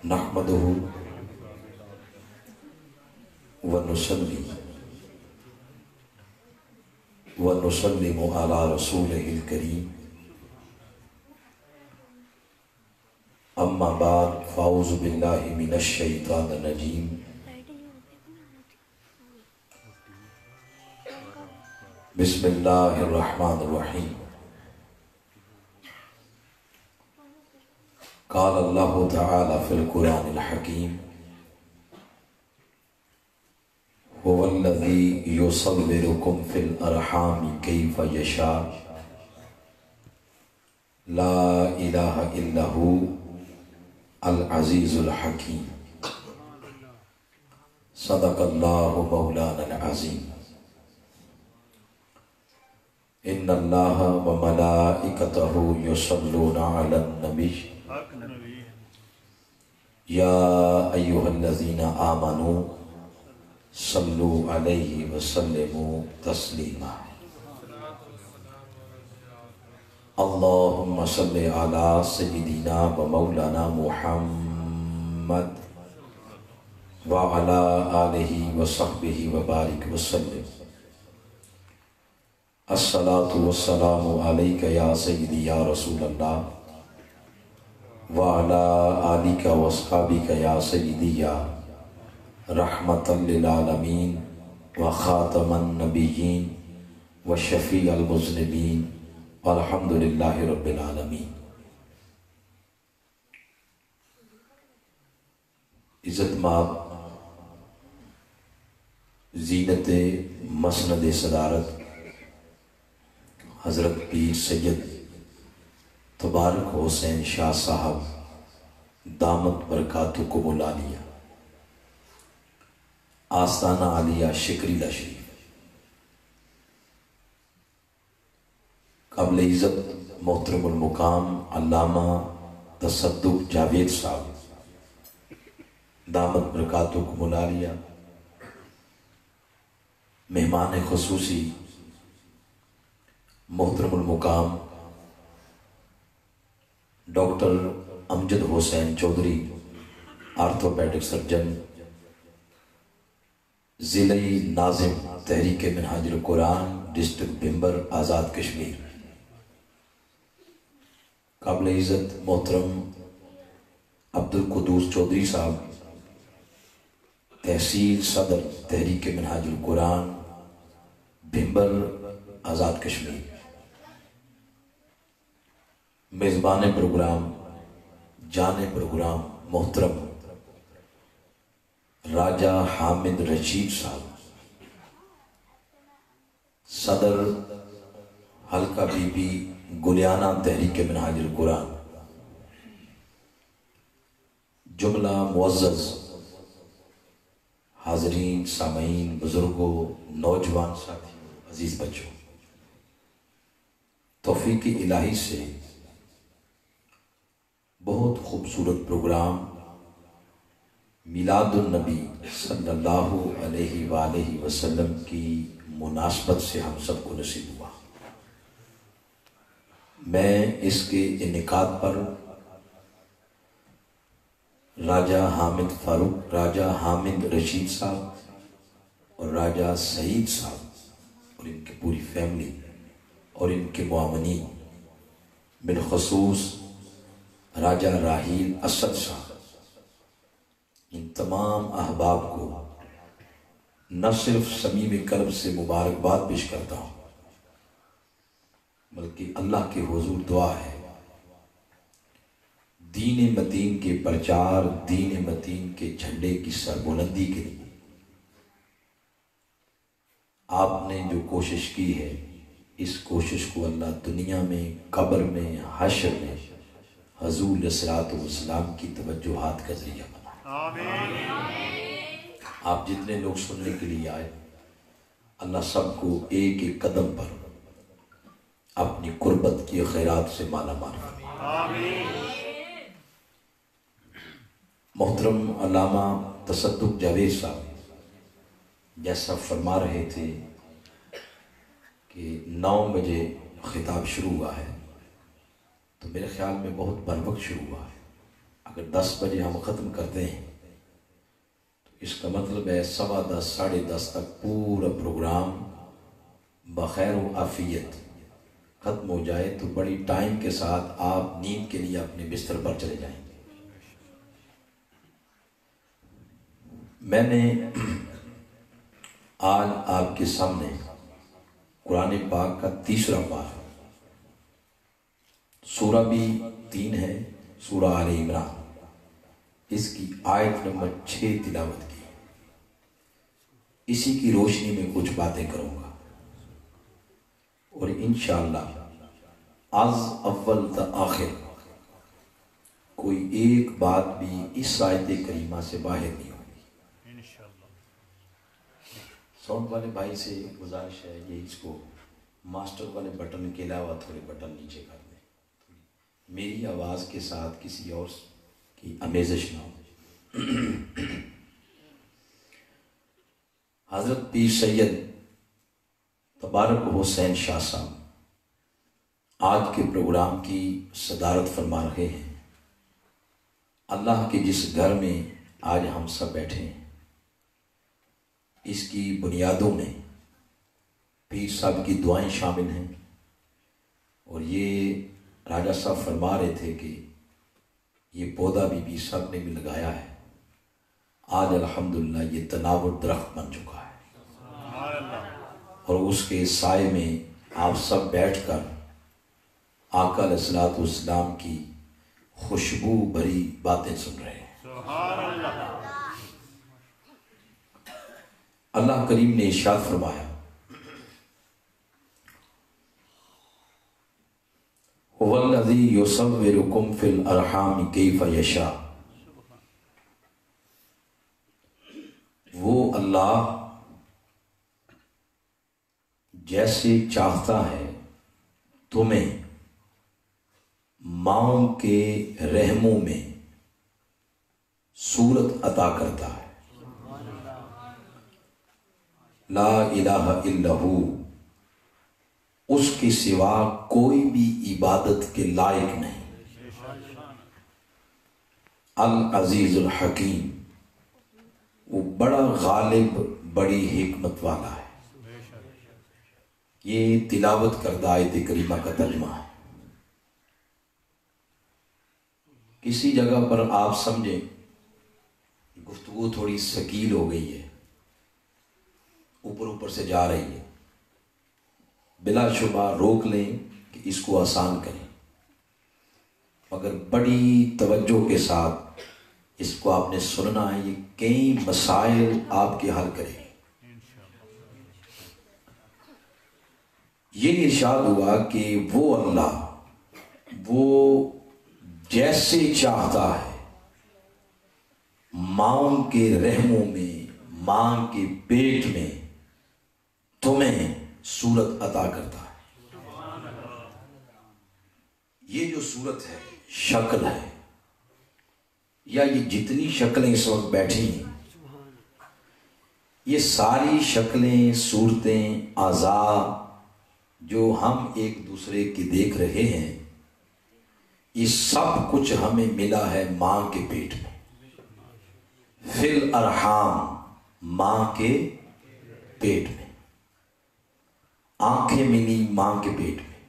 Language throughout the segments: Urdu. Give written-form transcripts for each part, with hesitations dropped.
نحمده ونصلي ونسلم على رسوله الكريم اما بعد فاعوذ بالله من الشيطان الرجيم بسم الله الرحمن الرحيم قال الله تعالى في القرآن الحكيم هو الذي يصوركم في الأرحام كيف يشاء لا إله إلا هو العزيز الحكيم صدق الله مولانا العظيم إن الله وملائكته يصلون على النبي يا أيها الذين آمنوا صلوا عليه وسلموا تسليما اللهم صل على سيدنا ومولانا محمد وعلى آله وصحبه وبارك وسلم الصلاة والسلام عليك يا سيدي يا رسول الله وعلى آلك وصحبك يا سيدي يا رحمة للعالمين وخاتم النبيين وشفيع المذنبين والحمد لله رب العالمين. عزت مآب زینت مسند صدارت حضرت پیر سید تبارک حسین شاہ صاحب دامت برکاتکم العالیہ آستانہ عالیہ شکریلا شریف، قابل عزت محترم المقام علامہ تصدق جاوید صاحب دامت برکاتکم العالیہ، مہمان خصوصی محترم المقام ڈاکٹر امجد حسین چودھری آرتھوپیڈک سرجن، ضلعی ناظم تحریک منہاج القرآن ڈسٹرکٹ بھمبر آزاد کشمیر، قابل عزت محترم عبدالقدوس چودھری صاحب تحصیل صدر تحریک منہاج القرآن بھمبر آزاد کشمیر، میزبان پروگرام جان پروگرام محترم راجہ حامد رشید صاحب صدر حلقہ بی بی گلیانہ تحریک منہاج القرآن، جملہ معزز حاضرین سامعین بزرگوں نوجوان ساتھیوں عزیز بچوں، توفیق الہی سے بہت خوبصورت پروگرام میلاد النبی صلی اللہ علیہ وآلہ وسلم کی مناسبت سے ہم سب کو نصیب ہوا۔ میں اس کے انعقاد پر راجہ حامد رشید صاحب اور راجہ سعید صاحب اور ان کی پوری فیملی اور ان کے معاونین، بالخصوص راجہ راحیل اسد صاحب، ان تمام احباب کو نہ صرف صمیم قلب سے مبارکباد پیش کرتا ہوں، بلکہ اللہ کے حضور دعا ہے دین متین کے پرچار، دین متین کے جھنڈے کی سربلندی کے لیے آپ نے جو کوشش کی ہے، اس کوشش کو اللہ دنیا میں، قبر میں، حشر میں حضور علیہ الصلوۃ والسلام کی توجہات کا ذریعہ بنائے۔ آپ جتنے لوگ سننے کے لیے آئے، اللہ سب کو ایک ایک قدم پر اپنی قربت کی خیرات سے مالا مال فرمائے۔ محترم علامہ تصدق جاوید صاحب جیسا فرما رہے تھے کہ 9 بجے خطاب شروع ہوا ہے، تو میرے خیال میں بہت بر وقت شروع ہوا ہے۔ اگر 10 بجے ہم ختم کرتے ہیں تو اس کا مطلب ہے 10:15 ساڑھے 10 تک پورا پروگرام بخیر و عافیت ختم ہو جائے تو بڑی ٹائم کے ساتھ آپ نیند کے لیے اپنے بستر پر چلے جائیں گے۔ میں نے آج آپ کے سامنے قرآن پاک کا 3 پارہ، سورہ بھی 3 ہے، سورہ آل عمران، اس کی آیت نمبر 6 تلاوت کی۔ اسی کی روشنی میں کچھ باتیں کروں گا اور انشاءاللہ از اول تا آخر کوئی ایک بات بھی اس آیت کریمہ سے باہر نہیں ہوگی۔ ساؤنڈ والے بھائی سے گزارش ہے یہ اس کو ماسٹر والے بٹن کے علاوہ تھوڑے بٹن نیچے کر دیں، میری آواز کے ساتھ کسی اور کی آمیزش نہ ہو۔ حضرت پیر سید تبارک حسین شاہ صاحب آج کے پروگرام کی صدارت فرما رہے ہیں۔ اللہ کے جس گھر میں آج ہم سب بیٹھے ہیں اس کی بنیادوں میں پیر صاحب کی دعائیں شامل ہیں، اور یہ راجہ صاحب فرما رہے تھے کہ یہ پودا بھی پیر صاحب نے بھی لگایا ہے، آج الحمدللہ یہ تناور درخت بن چکا ہے، اور اس کے سائے میں آپ سب بیٹھ کر آقا علیہ الصلوۃ والسلام کی خوشبو بھری باتیں سن رہے ہیں۔ اللہ کریم نے ارشاد فرمایا هو الذی یصورکم فی الارحام کیف یشاء، وہ اللہ جیسے چاہتا ہے تمہیں ماؤں کے رحموں میں صورت عطا کرتا ہے۔ لا الہ الا ہو، اس کے سوا کوئی بھی عبادت کے لائق نہیں۔ العزیز الحکیم، وہ بڑا غالب بڑی حکمت والا ہے۔ یہ تلاوت کردہ آیت کریمہ کا ترجمہ ہے۔ کسی جگہ پر آپ سمجھیں گفتگو تھوڑی ثقیل ہو گئی ہے، اوپر سے جا رہی ہے، بلا شبہ روک لیں کہ اس کو آسان کریں، مگر بڑی توجہ کے ساتھ اس کو آپ نے سننا ہے، یہ کئی مسائل آپ کے حل کرے گی۔ یہ ارشاد ہوا کہ وہ اللہ وہ جیسے چاہتا ہے ماؤں کے رحموں میں، ماں کے پیٹ میں تمہیں صورت عطا کرتا ہے۔ یہ جو صورت ہے، شکل ہے، یا یہ جتنی شکلیں اس وقت بیٹھی ہیں، یہ ساری شکلیں، صورتیں، اعضاء جو ہم ایک دوسرے کی دیکھ رہے ہیں، یہ سب کچھ ہمیں ملا ہے ماں کے پیٹ میں، فی الارحام، ماں کے پیٹ میں۔ آنکھیں ملی ماں کے پیٹ میں،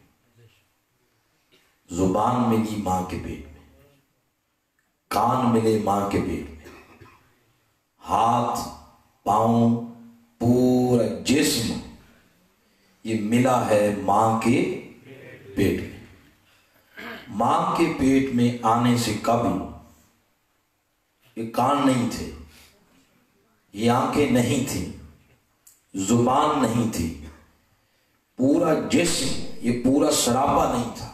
زبان ملی ماں کے پیٹ میں، کان ملے ماں کے پیٹ میں، ہاتھ، پاؤں، پورا جسم یہ ملا ہے ماں کے پیٹ میں۔ ماں کے پیٹ میں آنے سے قبل یہ کان نہیں تھے، یہ آنکھیں نہیں تھیں، زبان نہیں تھی، پورا جسم یہ پورا سراپا نہیں تھا۔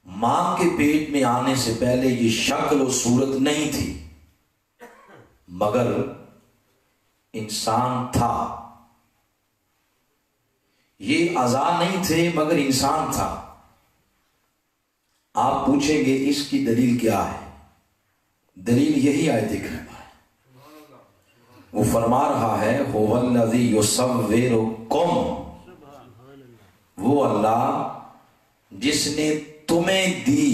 ماں کے پیٹ میں آنے سے پہلے یہ شکل و صورت نہیں تھی، مگر انسان تھا۔ یہ اعضاء نہیں تھے مگر انسان تھا۔ آپ پوچھیں گے اس کی دلیل کیا ہے؟ دلیل یہی آیت کریمہ ہے۔ وہ فرما رہا ہے هو الذی یصورکم، وہ اللہ جس نے تمہیں دی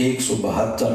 172,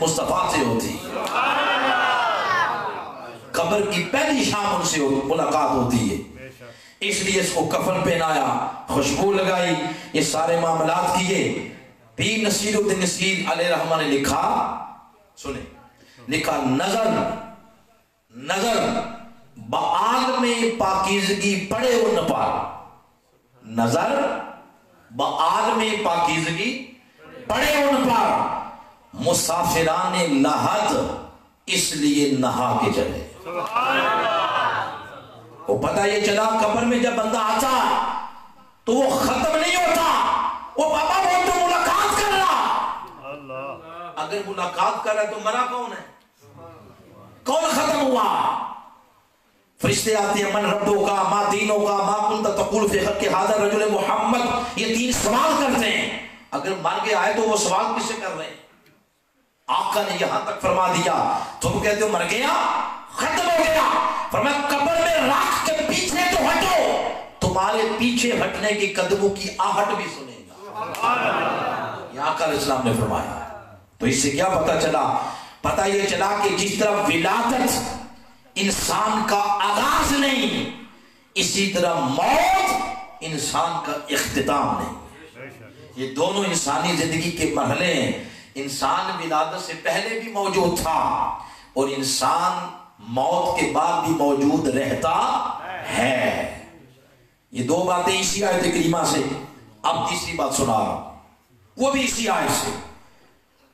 مصطفیٰ سے ہوتی ہے، قبر کی پہلی شام ان سے ملاقات ہوتی ہے، اس لیے اس کو کفن پہنایا، خوشبو لگائی، یہ سارے معاملات کیے۔ پیر نصیر الدین نصیر علیہ رحمہ نے لکھا، سنیں، لکھا نظر بعالم پاکیزگی پڑے ان پر، نظر بعالم پاکیزگی پڑے ان پر، مسافران لحد اس لیے نہا کے چلے۔ وہ پتہ یہ چلا قبر میں جب بندہ آتا تو وہ ختم نہیں ہوتا، وہ بابا وہ تو ملاقات کر رہا، اگر ملاقات کر رہا تو مرا کون ہے؟ کون ختم ہوا؟ فرشتے آتے ہیں، من ربوں کا، ما دینوں کا، ما کنت تقول فی خلق ھذا رجل محمد، یہ تین سوال کرتے ہیں۔ اگر مر کے آئے تو وہ سوال کس سے کر رہے ہیں؟ آقا نے یہاں تک فرما دیا، تم کہتے ہو مر گیا ختم ہو گیا، فرمایا قبر میں راکھ کے پیچھے تو ہٹو، تمہارے پیچھے ہٹنے کی قدموں کی آہٹ بھی سنے گا، یہ آقا علیہ السلام نے فرمایا۔ تو اس سے کیا پتہ چلا؟ پتہ یہ چلا کہ جس طرح ولادت انسان کا آغاز نہیں، اسی طرح موت انسان کا اختتام نہیں۔ یہ دونوں انسانی زندگی کے مرحلے ہیں۔ انسان ولادت سے پہلے بھی موجود تھا اور انسان موت کے بعد بھی موجود رہتا ہے۔ یہ دو باتیں اسی آیت کریمہ سے، اب تیسری بات سنا رہا ہوں، وہ بھی اسی آیت سے۔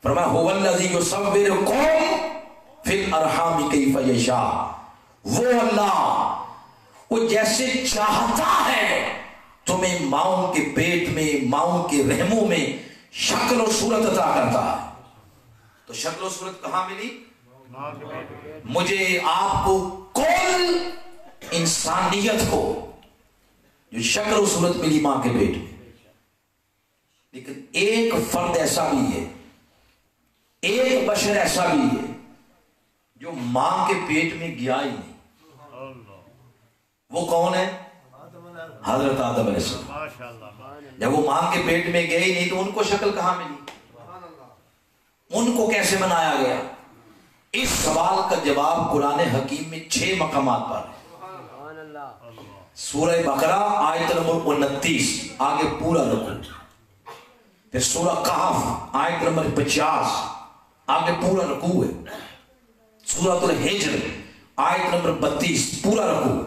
فرمایا هو الذی یصورکم فی الارحام کیف یشاء، وہ اللہ وہ جیسے چاہتا ہے تمہیں ماؤں کے پیٹ میں، ماؤں کے رحموں میں شکل و صورت عطا کرتا ہے۔ تو شکل و صورت کہاں ملی؟ مجھے آپ کو کل انسانیت کو جو شکل و صورت ملی ماں کے پیٹ میں، لیکن ایک فرد ایسا بھی ہے، ایک بشر ایسا بھی ہے جو ماں کے پیٹ میں گیا ہی نہیں۔ وہ کون ہے؟ حضرت آدم علیہ السلام۔ جب وہ ماں کے پیٹ میں گئے ہی نہیں تو ان کو شکل کہاں ملی؟ ان کو کیسے بنایا گیا؟ اس سوال کا جواب قرآن حکیم میں 6 مقامات پر ہے۔ سورہ بقرہ آیت نمبر 29 آگے پورا رکو، پھر سورہ کہف آیت نمبر 50 آگے پورا رکوع ہے، سورۃ الحجر آیت نمبر 32 پورا رکوع،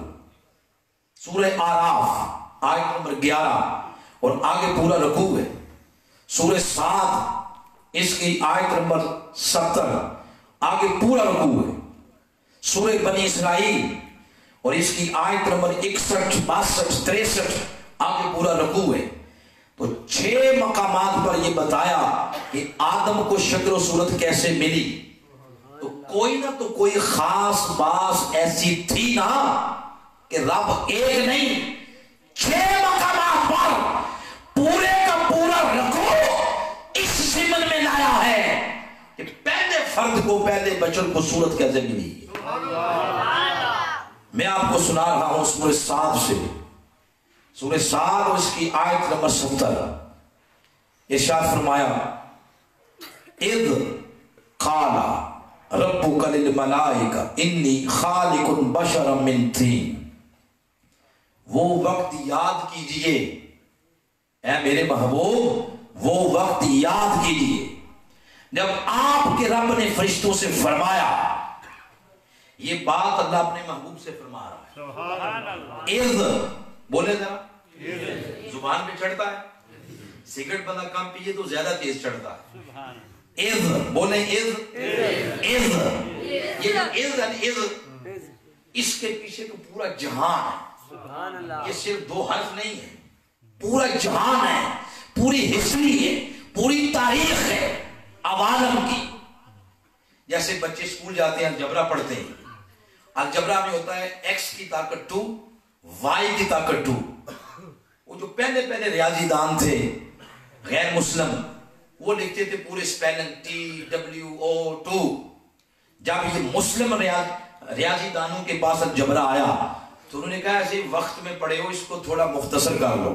سورہ آراف آیت نمبر 11 اور آگے پورا رکوع ہے، سورہ صاد اس کی آیت نمبر 70 آگے پورا رکوع ہے، سورہ بنی اسرائیل اور اس کی آیت نمبر 61 62 63 آگے پورا رکوع ہے۔ تو 6 مقامات پر یہ بتایا کہ آدم کو شکل و صورت کیسے ملی۔ تو کوئی نہ تو کوئی خاص باس ایسی تھی نا کہ رب ایک نہیں 6 مقامات پر پورے کا پورا رکوع اس ضمن میں لایا ہے کہ پہلے فرد کو، پہلے بشر کو صورت کیسے ملی۔ میں آپ کو سنا رہا ہوں سورہ صاد سے، سورہ صاد اور اس کی آیت نمبر 70، ارشاد فرمایا اذ قال ربک للملائکہ انی خالق بشرا من طین، وہ وقت یاد کیجئے اے میرے محبوب، وہ وقت یاد کیجئے جب آپ کے رب نے فرشتوں سے فرمایا، یہ بات اللہ اپنے محبوب سے فرما رہا ہے۔ اذ بولے ذرا، زبان پہ چڑھتا ہے، سگریٹ بندہ کم پیے تو زیادہ تیز چڑھتا ہے۔ اذ بولیں، اذ اذ، یہ جو اذ ہے، اذ اس کے پیچھے تو پورا جہان ہے، یہ صرف 2 حرف نہیں ہے، پورا جہان ہے، پوری ہسٹری ہے، پوری تاریخ ہے عوالم کی۔ جیسے بچے اسکول جاتے ہیں، الجبرا پڑھتے ہیں، الجبرا میں ہوتا ہے ایکس کی طاقت 2 وائی کی طاقت 2۔ وہ جو پہلے ریاضی دان تھے غیر مسلم، وہ لکھتے تھے پورے سپیلنگ TWO2۔ جب یہ مسلم ریاضی دانوں کے پاس الجبرا آیا تو انہوں نے کہا ایسے وقت میں پڑھے ہو، اس کو تھوڑا مختصر کر لو،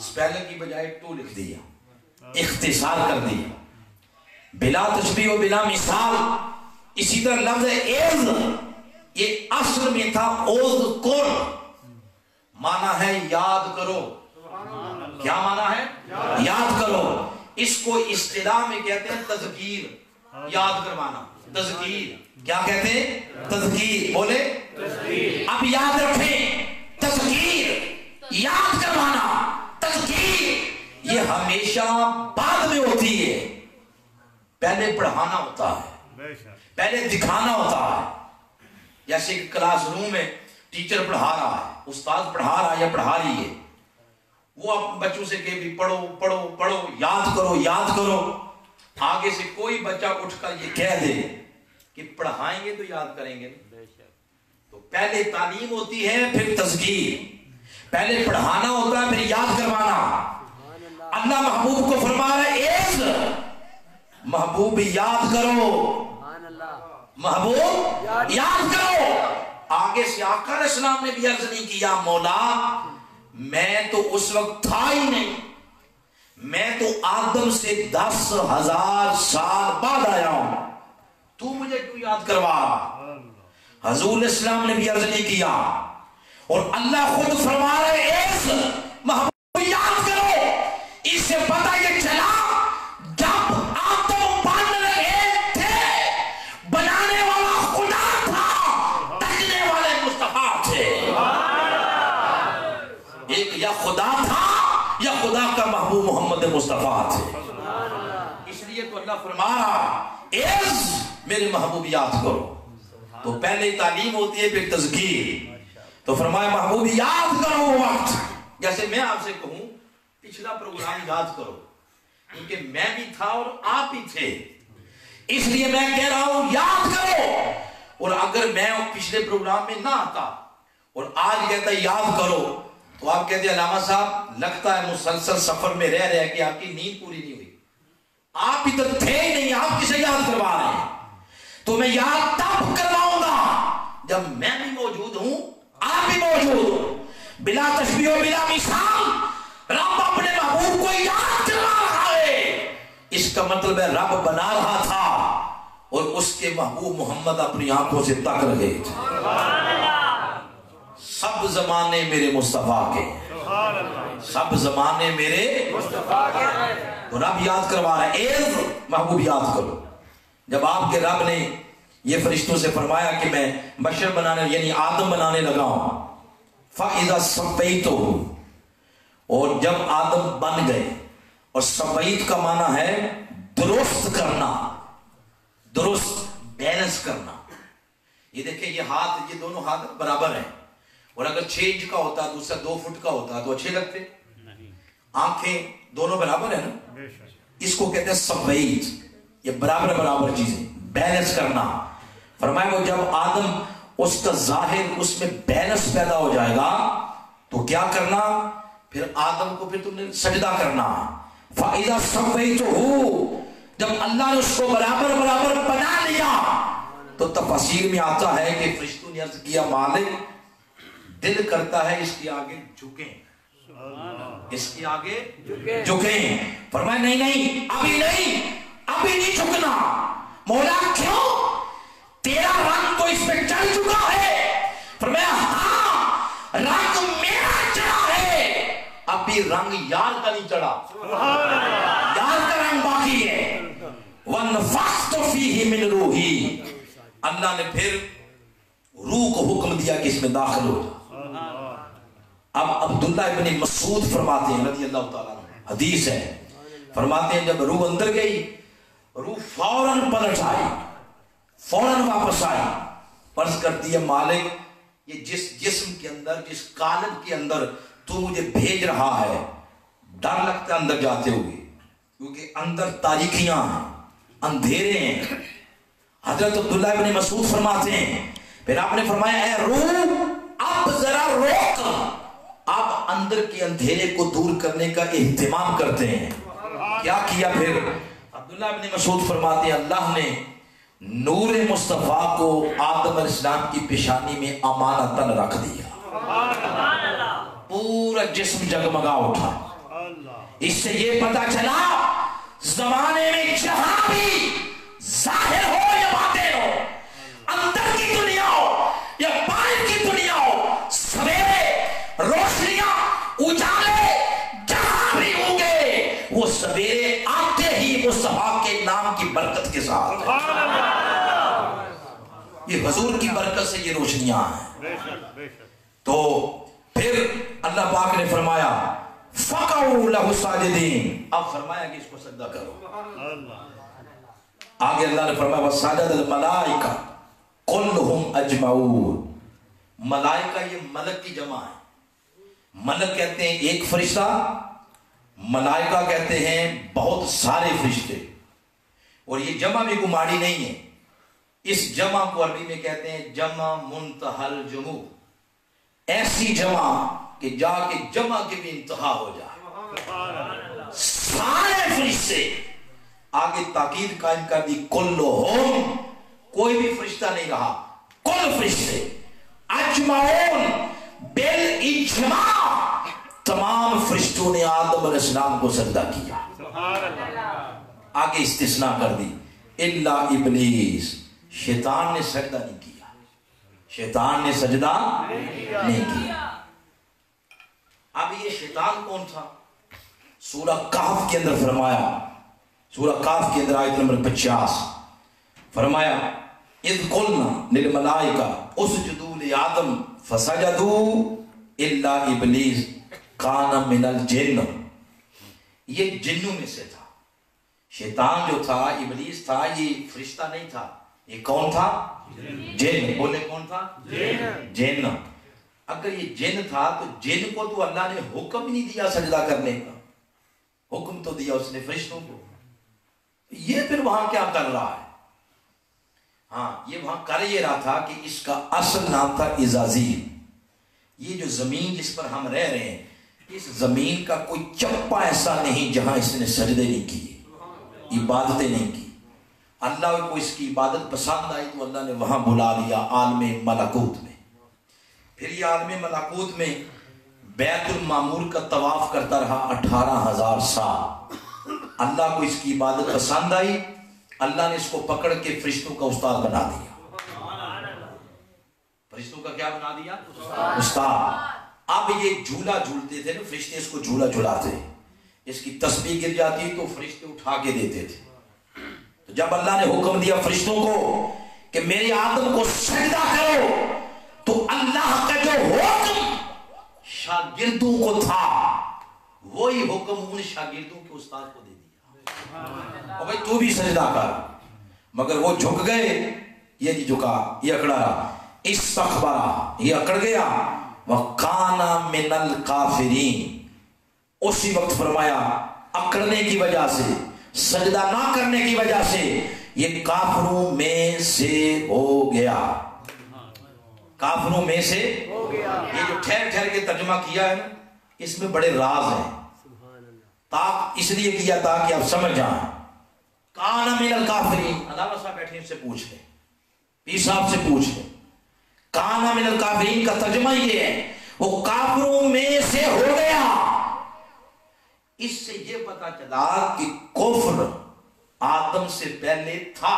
سپیلنگ کی بجائے 2 لکھ دیا، اختصار کر دیا۔ بلا تشبیہ و بلا مثال. اسی طرح لفظ ایز یہ اصل میں تھا اذکر، مانا ہے یاد کرو. کیا مانا ہے؟ یاد کرو. اس کو اصطلاح میں کہتے ہیں تذکیر، یاد کروانا. تذکیر کیا کہتے ہیں؟ تذکیر. بولے اب یاد رکھیں، تذکیر یاد کروانا، تذکیر یہ ہمیشہ بعد میں ہوتی ہے. پہلے پڑھانا ہوتا ہے، پہلے دکھانا ہوتا ہے. جیسے کہ کلاس روم میں ٹیچر پڑھا رہا ہے، استاد پڑھا رہا ہے یا پڑھا رہی ہے، وہ بچوں سے کہ بھی پڑھو پڑھو پڑھو، یاد کرو یاد کرو. آگے سے کوئی بچہ اٹھ کر یہ کہہ دے کہ پڑھائیں گے تو یاد کریں گے. تو پہلے تعلیم ہوتی ہے، پھر تذکیر. پہلے پڑھانا ہوتا ہے، پھر یاد کروانا. اللہ محبوب کو فرما رہا ہے ایز محبوب یاد کرو، محبوب یاد کرو. آگے سے آقا علیہ السلام نے بھی عرض نہیں کیا مولا میں تو اس وقت تھا ہی نہیں، میں تو آدم سے 10,000 سال بعد آیا ہوں، تو مجھے کیوں یاد کروا. حضور علیہ السلام نے بھی عرض نہیں کیا. اور اللہ خود فرما رہے ایس محبوب یاد کرو. اس سے پتہ یہ چلا جب آدم بن رہے تھے بنانے والا خدا تھا، تکنے والے مصطفیٰ تھے. ایک یا خدا تھا یا خدا کا محبوب محمد مصطفیٰ تھے. اس لیے تو اللہ فرما رہا ایز میرے محبوب یاد کرو. تو پہلے تعلیم ہوتی ہے پھر تذکیر. تو فرمایا محبوب یاد کرو وقت. جیسے میں آپ سے کہوں پچھلا پروگرام یاد کرو، کیونکہ میں بھی تھا اور آپ ہی تھے، اس لیے میں کہہ رہا ہوں یاد کرو. اور اگر میں پچھلے پروگرام میں نہ آتا اور آج کہتا یاد کرو تو آپ کہتے ہیں علامہ صاحب لگتا ہے مسلسل سفر میں رہ رہے کہ آپ کی نیند پوری نہیں ہوئی. آپ ادھر تھے ہی نہیں، آپ کسے یاد کروا رہے ہیں؟ تو میں یاد تب کرواؤں گا جب میں بھی موجود ہوں، آپ بھی موجود ہوں. بلا تشبیہ و بلا مثال رب اپنے محبوب کو یاد کروا رہا ہے. اس کا مطلب ہے رب بنا رہا تھا اور اس کے محبوب محمد اپنی آنکھوں سے تک رہے تھے. سب زمانے میرے مصطفیٰ کے، سب زمانے میرے مصطفیٰ کے. تو رب یاد کروا رہا ہے ایز محبوب یاد کرو. جب آپ کے رب نے یہ فرشتوں سے فرمایا کہ میں بشر بنانے یعنی آدم بنانے لگا ہوں، فَإِذَا سَوَّيْتُهُ، اور جب آدم بن گئے. اور سویت کا معنی ہے درست کرنا، درست بیلنس کرنا. یہ دیکھیں یہ ہاتھ، یہ دونوں ہاتھ برابر ہیں، اور اگر 6 انچ کا ہوتا ہے دوسرا 2 فٹ کا ہوتا ہے تو اچھے لگتے. آنکھیں دونوں برابر ہیں نا، اس کو کہتے ہیں سویت. یہ برابر برابر چیزیں بیلنس کرنا. فرمایا وہ جب آدم اس کا ظاہر اس میں بیلنس پیدا ہو جائے گا تو کیا کرنا؟ پھر آدم کو پھر تم نے سجدہ کرنا. فَإِذَا سَوَّيْتُهُ، جب اللہ نے اس کو برابر برابر بنا لیا تو تفسیر میں آتا ہے کہ فرشتوں نے عرض کیا مالک دل کرتا ہے اس کے آگے جھکیں، اس کے آگے جھکیں. فرمایا نہیں نہیں ابھی نہیں، ابھی نہیں جھکنا. مولا کیوں؟ تیرا رنگ تو اس پہ چڑھ چکا ہے. فرمایا ہاں رنگ میرا چڑھا ہے، ابھی رنگ یار کا نہیں چڑھا، یار کا رنگ باقی ہے. وَنَفَخْتُ فِيهِ مِنْ رُوحِي، اللہ نے پھر روح کو حکم دیا کہ اس میں داخل ہو جا. اب عبداللہ ابن مسعود فرماتے ہیں رضی اللہ تعالیٰ عنہ، حدیث ہے، فرماتے ہیں جب روح اندر گئی روح فوراً پلٹ آئی، فوراً واپس آئی. عرض کرتی ہے مالک یہ جس جسم کے اندر، جس قالب کے اندر تو مجھے بھیج رہا ہے، ڈر لگتا ہے اندر جاتے ہوئے، کیونکہ اندر تاریکیاں ہیں، اندھیرے ہیں. حضرت عبداللہ ابن مسعود فرماتے ہیں پھر آپ نے فرمایا اے روح اب ذرا روک، اب اندر کے اندھیرے کو دور کرنے کا اہتمام کرتے ہیں. کیا کیا پھر؟ عبداللہ ابن مسعود فرماتے ہیں اللہ نے نور مصطفیٰ کو آدم علیہ السلام کی پیشانی میں امانتاً رکھ دیا. پورا جسم جگمگا اٹھا. اس سے یہ پتا چلا زمانے میں جہاں بھی ظاہر ہو یا باطن ہو، اندر کی دنیا ہو یا باہر کی دنیا ہو، سویرے روشنیاں اجالے جہاں بھی ہوں گے، وہ سویرے آتے ہی مصطفیٰ کے نام کی برکت کے ساتھ ہے۔ یہ حضور کی برکت سے یہ روشنیاں ہیں۔ تو پھر اللہ پاک نے فرمایا فَقَعُوا لَهُ سَاجِدِينَ، اب فرمایا کہ اس کو سجدہ کرو۔ آگے اللہ نے فرمایا وَسَجَدَ الْمَلَائِكَةُ كُلُّهُمْ أَجْمَعُونَ، ملائکہ یہ ملک کی جمع ہے۔ ملک کہتے ہیں ایک فرشتہ، ملائکہ کہتے ہیں بہت سارے فرشتے، اور یہ جمع بھی گماڑی نہیں ہے۔ اس جمع کو عربی میں کہتے ہیں جمع منتہی الجموع، ایسی جمع کہ جا کے جمع کے بھی انتہا ہو جائے، سارے فرشتے۔ آگے تاکید قائم کر دی کلہم، کوئی بھی فرشتہ نہیں رہا، کل فرشتے، اجمعون بالاجماع، تمام فرشتوں نے آدم علیہ السلام کو سجدہ کیا۔ آگے استثناء کر دی الا ابلیس، شیطان نے سجدہ نہیں کیا، شیطان نے سجدہ نہیں کیا۔ اب یہ شیطان کون تھا؟ سورہ کہف کے اندر فرمایا، سورہ کہف کے اندر آیت نمبر 50 فرمایا اذ قلنا للملائکہ اسجدوا لآدم فسجدوا الا ابلیس کان من الجن، یہ جنوں میں سے تھا۔ شیطان جو تھا، ابلیس تھا، یہ فرشتہ نہیں تھا، یہ کون تھا؟ جن۔ بولے کون تھا؟ جن۔ اگر یہ جن تھا تو جن کو تو اللہ نے حکم نہیں دیا سجدہ کرنے کا، حکم تو دیا اس نے فرشتوں کو۔ یہ پھر وہاں کیا کر رہا ہے؟ ہاں، یہ وہاں کر یہ رہا تھا کہ اس کا اصل نام تھا ازازیل۔ یہ جو زمین جس پر ہم رہ رہے ہیں، اس زمین کا کوئی چپا ایسا نہیں جہاں اس نے سجدے نہیں کیے، عبادتیں نہیں کی۔ اللہ کو اس کی عبادت پسند آئی تو اللہ نے وہاں بلا لیا عالم ملکوت میں۔ پھر یہ عالم ملکوت میں بیت المعمور کا طواف کرتا رہا 18,000 سال۔ اللہ کو اس کی عبادت پسند آئی، اللہ نے اس کو پکڑ کے فرشتوں کا استاد بنا دیا۔ فرشتوں کا کیا بنا دیا؟ استاد۔ اب یہ جھولا جھولتے تھے نا فرشتے، اس کو جھولا جھولاتے، اس کی تسبیح گر جاتی تو فرشتے اٹھا کے دیتے تھے۔ تو جب اللہ نے حکم دیا فرشتوں کو کہ میرے آدم کو سجدہ کرو، تو اللہ کا جو حکم شاگردوں کو تھا وہی حکم ان شاگردوں کے استاد کو دے دیا، اور بھائی تو بھی سجدہ کر۔ مگر وہ جھک گئے، یہ نہیں جھکا، یہ اکڑا رہا، استکبر، یہ اکڑ گیا، وَقَانَ مِنَ الْقَافِرِينَ۔ اسی وقت فرمایا اکڑنے کی وجہ سے، سجدہ نہ کرنے کی وجہ سے یہ کافروں میں سے ہو گیا، کافروں میں سے ہو گیا۔ یہ جو ٹھہر ٹھہر کے ترجمہ کیا ہے نا، اس میں بڑے راز ہیں، تاکہ اس لیے کیا تاکہ آپ سمجھ جائیں۔ کان من الکافرین، علامہ صاحب بیٹھے ان سے پوچھ لیں، پیر صاحب سے پوچھ لیں، کان من الکافرین کا ترجمہ یہ ہے وہ کافروں میں سے ہو گیا۔ اس سے یہ پتا چلا کہ کفر آدم سے پہلے تھا،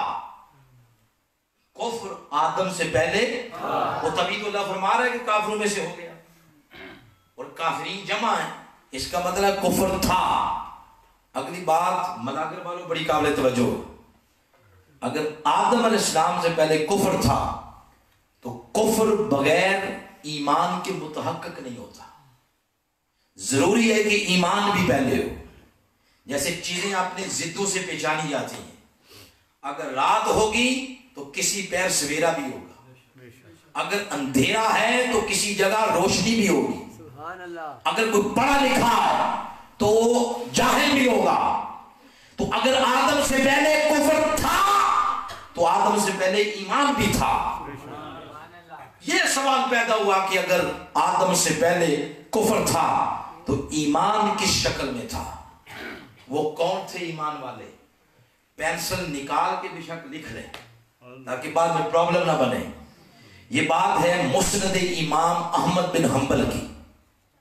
کفر آدم سے پہلے، وہ تبھی تو اللہ فرما رہا ہے کہ کافروں میں سے ہو گیا، اور کافرین جمع ہے، اس کا مطلب کفر تھا۔ اگلی بات ملاگر والوں بڑی قابل توجہ، اگر آدم علیہ السلام سے پہلے کفر تھا تو کفر بغیر ایمان کے متحقق نہیں ہوتا، ضروری ہے کہ ایمان بھی پہلے ہو۔ جیسے چیزیں اپنے ضدوں سے پہچانی جاتی ہیں، اگر رات ہوگی تو کسی پیر سویرا بھی ہوگا، اگر اندھیرا ہے تو کسی جگہ روشنی بھی ہوگی، اگر کوئی پڑھا لکھا ہے تو جاہل بھی ہوگا۔ تو اگر آدم سے پہلے کفر تھا تو آدم سے پہلے ایمان بھی تھا۔ یہ سوال پیدا ہوا کہ اگر آدم سے پہلے کفر تھا تو ایمان کس شکل میں تھا؟ وہ کون تھے ایمان والے؟ پینسل نکال کے بے شک لکھ لیں تاکہ بعد میں پرابلم نہ بنے۔ یہ بات ہے مسند امام احمد بن حنبل کی،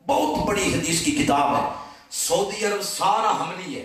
بہت بڑی حدیث کی کتاب ہے، سعودی عرب سارا حملی ہے،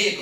1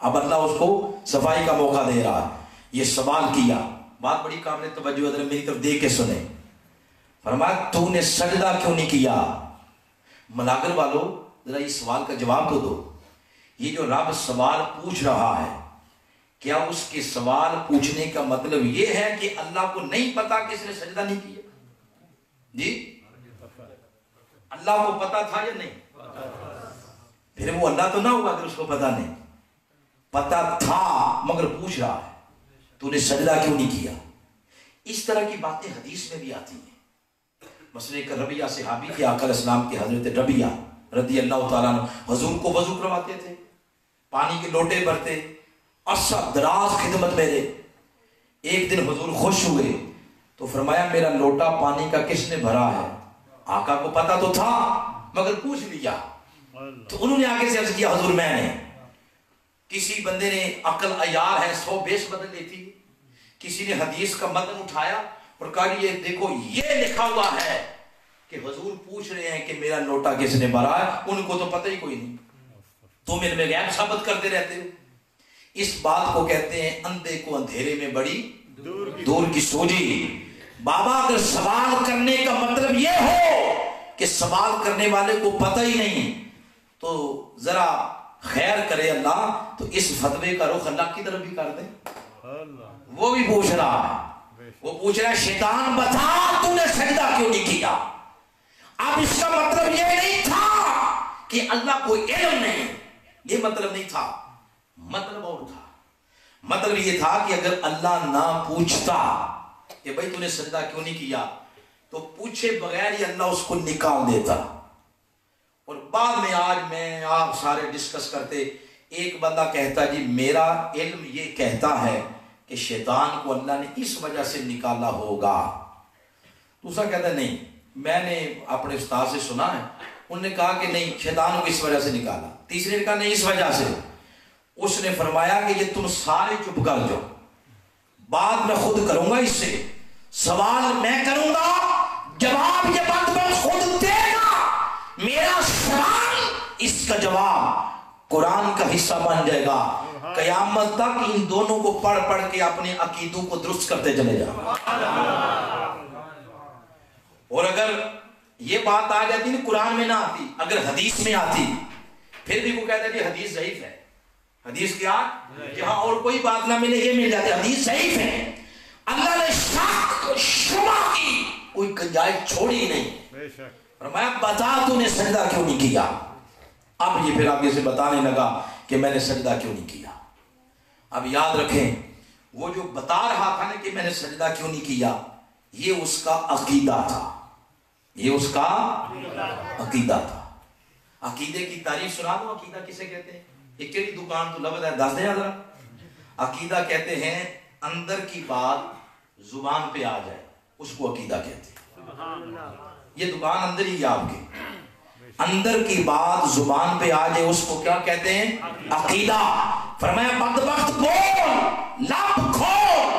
اب اللہ اس کو صفائی کا موقع دے رہا ہے. یہ سوال کیا, بات بڑی قابل توجہ ہے, میری طرف دیکھ کے سنیں. فرمایا تو نے سجدہ کیوں نہیں کیا؟ ملاگر والو ذرا اس سوال کا جواب تو دو. یہ جو رب سوال پوچھ رہا ہے, کیا اس کے سوال پوچھنے کا مطلب یہ ہے کہ اللہ کو نہیں پتا کہ اس نے سجدہ نہیں کیا؟ جی اللہ کو پتا تھا یا نہیں؟ پھر وہ اللہ تو نہ ہوا اگر اس کو پتا نہیں. پتا تھا مگر پوچھ رہا ہے تو نے سجدہ کیوں نہیں کیا. اس طرح کی باتیں حدیث میں بھی آتی ہیں. مثلا ایک ربیہ صحابی کے آقا علیہ السلام کے حضرت ربیہ رضی اللہ تعالیٰ عنہ حضور کو وضو کرواتے تھے, پانی کے لوٹے بھرتے, عرصہ دراز خدمت میں رہے. ایک دن حضور خوش ہوئے تو فرمایا میرا لوٹا پانی کا کس نے بھرا ہے؟ آقا کو پتا تو تھا مگر پوچھ لیا. تو انہوں نے آگے سے عرض کیا حضور میں نے. کسی بندے نے عقل عیار ہے 100 بیس بدل لیتی. کسی نے حدیث کا متن اٹھایا اور کہا یہ دیکھو یہ لکھا ہوا ہے کہ حضور پوچھ رہے ہیں کہ میرا لوٹا کس نے بھرا ہے. ان کو تو پتہ ہی کوئی نہیں, تم علم غیب ثابت کرتے رہتے ہو. اس بات کو کہتے ہیں اندھے کو اندھیرے میں بڑی دور کی سوجی. بابا اگر سوال کرنے کا مطلب یہ ہو کہ سوال کرنے والے کو پتہ ہی نہیں تو ذرا خیر کرے اللہ, تو اس فتوے کا رخ اللہ کی طرف بھی کر دے. وہ بھی پوچھ رہا ہے, وہ پوچھ رہا ہے شیطان بتا تو نے سجدہ کیوں نہیں کیا؟ اب اس کا مطلب یہ نہیں تھا کہ اللہ کو علم نہیں, یہ مطلب نہیں تھا, مطلب اور تھا. مطلب یہ تھا کہ اگر اللہ نہ پوچھتا کہ بھائی تو نے سجدہ کیوں نہیں کیا, تو پوچھے بغیر ہی اللہ اس کو نکال دیتا. اور بعد میں آج میں آپ سارے ڈسکس کرتے, ایک بندہ کہتا جی میرا علم یہ کہتا ہے کہ شیطان کو اللہ نے اس وجہ سے نکالا ہوگا. دوسرا کہتا ہے نہیں میں نے اپنے استاد سے سنا ہے, انہوں نے کہا کہ نہیں شیطان کو اس وجہ سے نکالا. تیسرے نے کہا نہیں اس وجہ سے. اس نے فرمایا کہ یہ تم سارے چپ کر جاؤ, بات میں خود کروں گا, اس سے سوال میں کروں گا, جواب یہ بدبخت خود دے گا. میرا سوال اس کا جواب قرآن کا حصہ بن جائے گا. قیامت تک ان دونوں کو پڑھ پڑھ کے اپنے عقیدوں کو درست کرتے چلے جاؤ. اور اگر یہ بات آ جاتی نا قرآن میں نہ آتی, اگر حدیث میں آتی, پھر بھی وہ کہتا ہے کہ حدیث ضعیف ہے. حدیث کیا جہاں اور کوئی بات نہ ملے یہ مل جاتی, حدیث ضعیف ہے. اللہ نے شک شبہ کی کوئی گنجائش چھوڑی نہیں. فرمایا بتا تو نے سجدہ کیوں نہیں کیا. اب یہ پھر آگے سے بتانے لگا کہ میں نے سجدہ کیوں نہیں کیا. اب یاد رکھیں وہ جو بتا رہا تھا نا کہ میں نے سجدہ کیوں نہیں کیا, یہ اس کا عقیدہ تھا, یہ اس کا عقیدہ تھا. عقیدے کی تعریف سنا دو. عقیدہ کسے کہتے ہیں؟ ایک کیڑی دکان تو لفظ ہے, دس دیں ذرا. عقیدہ کہتے ہیں اندر کی بات زبان پہ آ جائے, اس کو عقیدہ کہتے ہیں. یہ دکان اندر ہی آپ کے, اندر کی بات زبان پہ آ جائے اس کو کیا کہتے ہیں؟ عقیدہ. فرمایا بدبخت بول, لب کھول,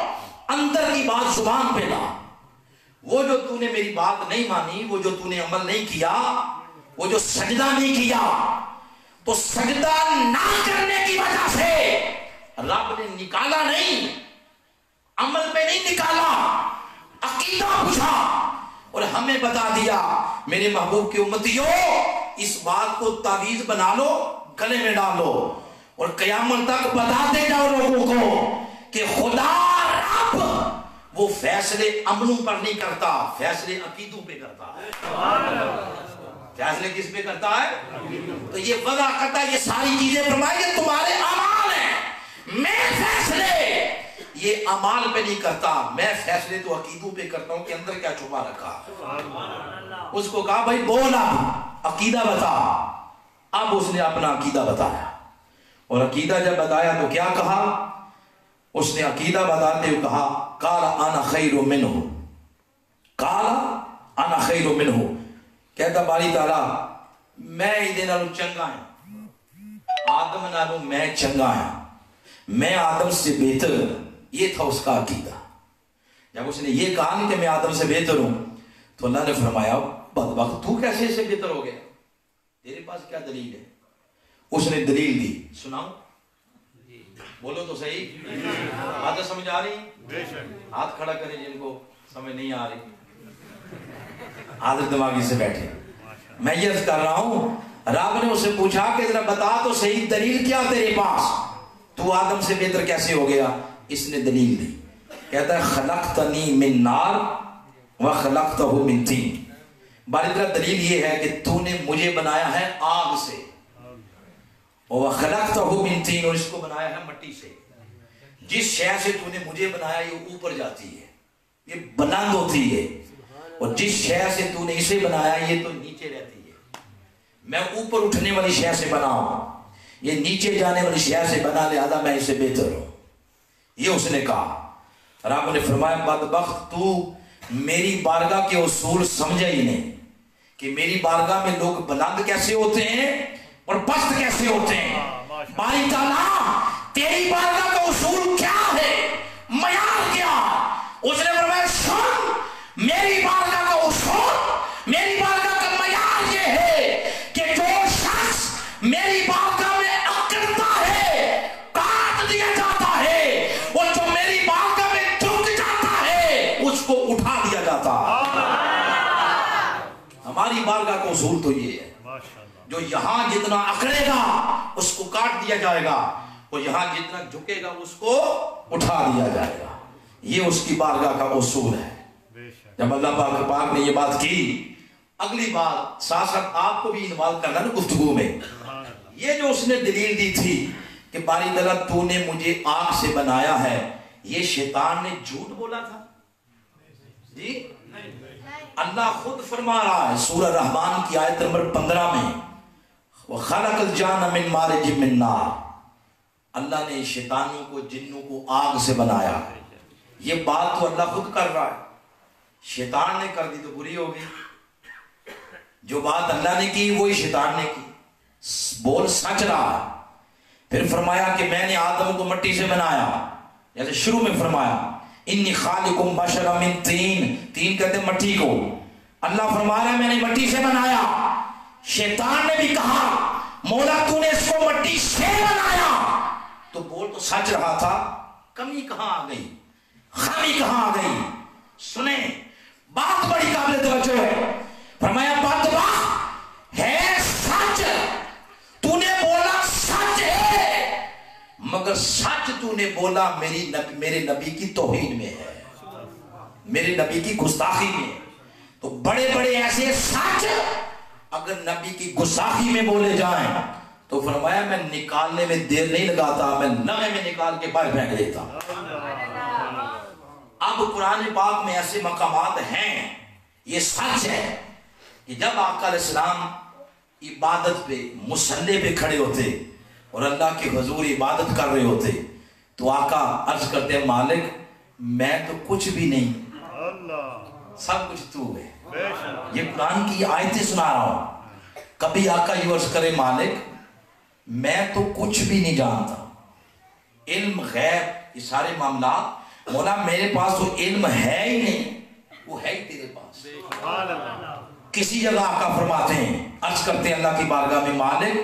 اندر کی بات زبان پہ لا. وہ جو تو نے میری بات نہیں مانی, وہ جو تو نے عمل نہیں کیا, وہ جو سجدہ نہیں کیا, تو سجدہ نہ کرنے کی وجہ سے رب نے نکالا نہیں, عمل پہ نہیں نکالا, عقیدہ پوچھا اور ہمیں بتا دیا میرے محبوب کی امتیوں اس بات کو تعویذ بنا لو, گلے میں ڈالو اور قیامت تک بتاتے جاؤ لوگوں کو کہ خدا رب وہ فیصلے عملوں پر نہیں کرتا, فیصلے عقیدوں پہ کرتا ہے. فیصلے کس پہ کرتا ہے؟ تو یہ وضع کرتا ہے, یہ ساری چیزیں فرمائی کہ تمہارے اعمال ہیں, میں فیصلے یہ اعمال پہ نہیں کرتا, میں فیصلے تو عقیدوں پہ کرتا ہوں کہ اندر کیا چھپا رکھا. اس کو کہا بھائی بول اب عقیدہ بتا. اب اس نے اپنا عقیدہ بتایا, اور عقیدہ جب بتایا تو کیا کہا؟ اس نے عقیدہ بتاتے ہوئے کہا قال انا خیر منہ, قال انا خیر منہ. کہتا باری تعالیٰ میں ادھے نالوں چنگا ہوں, آدم نالوں میں چنگا ہوں, میں آدم سے بہتر. یہ تھا اس کا عقیدہ. جب اس نے یہ کہا نہیں کہ میں آدم سے بہتر ہوں, تو اللہ نے فرمایا بدبخت تو کیسے اس سے بہتر ہو گیا, تیرے پاس کیا دلیل ہے؟ اس نے دلیل دی, سناؤ. بولو تو صحیح، باتیں سمجھ آ رہی؟ ہاتھ کھڑا کریں جن کو سمجھ نہیں آ رہی، حاضر دماغی سے بیٹھے۔ میں یہ عرض کر رہا ہوں، رب نے اسے پوچھا کہ ذرا بتا تو صحیح دلیل کیا تیرے پاس، تو آدم سے بہتر کیسے ہو گیا؟ اس نے دلیل دی، کہتا ہے خلقتنی من نار وخلقتہ من طین۔ باری طرح دلیل یہ ہے کہ تو نے مجھے بنایا ہے آگ سے، وخلقتہ من طین، اور اس کو بنایا ہے مٹی سے۔ جس شے سے تو نے مجھے بنایا یہ اوپر جاتی ہے، یہ بلند ہوتی ہے، اور جس شے سے تو نے اسے بنایا یہ تو نیچے رہتی ہے۔ میں اوپر اٹھنے والی شے سے بنا ہوں، یہ نیچے جانے والی شے سے بنا، لہذا میں اسے بہتر ہوں۔ یہ اس نے کہا۔ رب نے فرمایا بدبخت تو میری بارگاہ کے اصول سمجھا ہی نہیں کہ میری بارگاہ میں لوگ بلند کیسے ہوتے ہیں اور پست کیسے ہوتے ہیں۔ باری تعالیٰ تیری بارگاہ کا اصول کیا ہے، معیار کیا؟ اس نے فرمایا سن، میری بارگاہ کا اصول، میری بارگاہ کا معیار یہ ہے کہ جو شخص میری بارگاہ میں اکڑتا ہے کاٹ دیا جاتا ہے، اور جو میری بارگاہ میں جھک جاتا ہے اس کو اٹھا دیا جاتا ہے۔ ہماری بارگاہ کا اصول تو یہ ہے، جو یہاں جتنا اکڑے گا اس کو کاٹ دیا جائے گا، اور یہاں جتنا جھکے گا اس کو اٹھا دیا جائے گا۔ یہ اس کی بارگاہ کا اصول ہے۔ جب اللہ پاک نے یہ بات کی، اگلی بات ساتھ ساتھ آپ کو بھی انوالو کرنا نا گفتگو میں، یہ جو اس نے دلیل دی تھی کہ باری تعالیٰ تو نے مجھے آگ سے بنایا ہے، یہ شیطان نے جھوٹ بولا تھا؟ جی اللہ خود فرما رہا ہے سورہ رحمان کی آیت نمبر 15 میں، وَخَلَقَ الْجَانَ مِن مَارِجٍ مِّن نَارٍ، اللہ نے شیطانوں کو، جنوں کو آگ سے بنایا ہے۔ یہ بات تو اللہ خود کر رہا ہے، شیطان نے کر دی تو بری ہو گئی۔ جو بات اللہ نے کی وہی شیطان نے کی، بول سچ رہا ہے۔ پھر فرمایا کہ میں نے آدم کو مٹی سے بنایا، جیسے شروع میں فرمایا انی خالقم بشرا من طین، طین کہتے ہیں مٹی کو۔ اللہ فرما رہا ہے میں نے مٹی سے بنایا۔ شیطان نے بھی کہا مولا تو نے اس کو مٹی سے بنایا، تو بول تو سچ رہا تھا، کمی کہاں آ گئی، خامی کہاں آ گئی؟ سنیں بات بڑی قابل توجہ ہے۔ فرمایا بدبخت ہے سچ، تو نے بولا سچ ہے، مگر سچ تو نے بولا میرے نبی کی توہین میں ہے، میرے نبی کی گستاخی میں۔ تو بڑے بڑے ایسے سچ اگر نبی کی گستاخی میں بولے جائیں تو فرمایا میں نکالنے میں دیر نہیں لگاتا، میں نغے میں نکال کے باہر پھینک دیتا۔ اب قرآن پاک میں ایسے مقامات ہیں، یہ سچ ہے کہ جب آقا علیہ السلام عبادت پہ مصلی پہ کھڑے ہوتے اور اللہ کے حضور عبادت کر رہے ہوتے تو آقا عرض کرتے ہیں مالک میں تو کچھ بھی نہیں، سب کچھ تو ہے۔ یہ قرآن کی آیتیں سنا رہا ہوں۔ کبھی آقا یہ عرض کرے مالک میں تو کچھ بھی نہیں جانتا، علم غیب یہ سارے معاملات مولا میرے پاس تو علم ہے ہی نہیں، وہ ہے ہی تیرے پاس۔ کسی جگہ آقا فرماتے ہیں، عرض کرتے ہیں اللہ کی بارگاہ میں مالک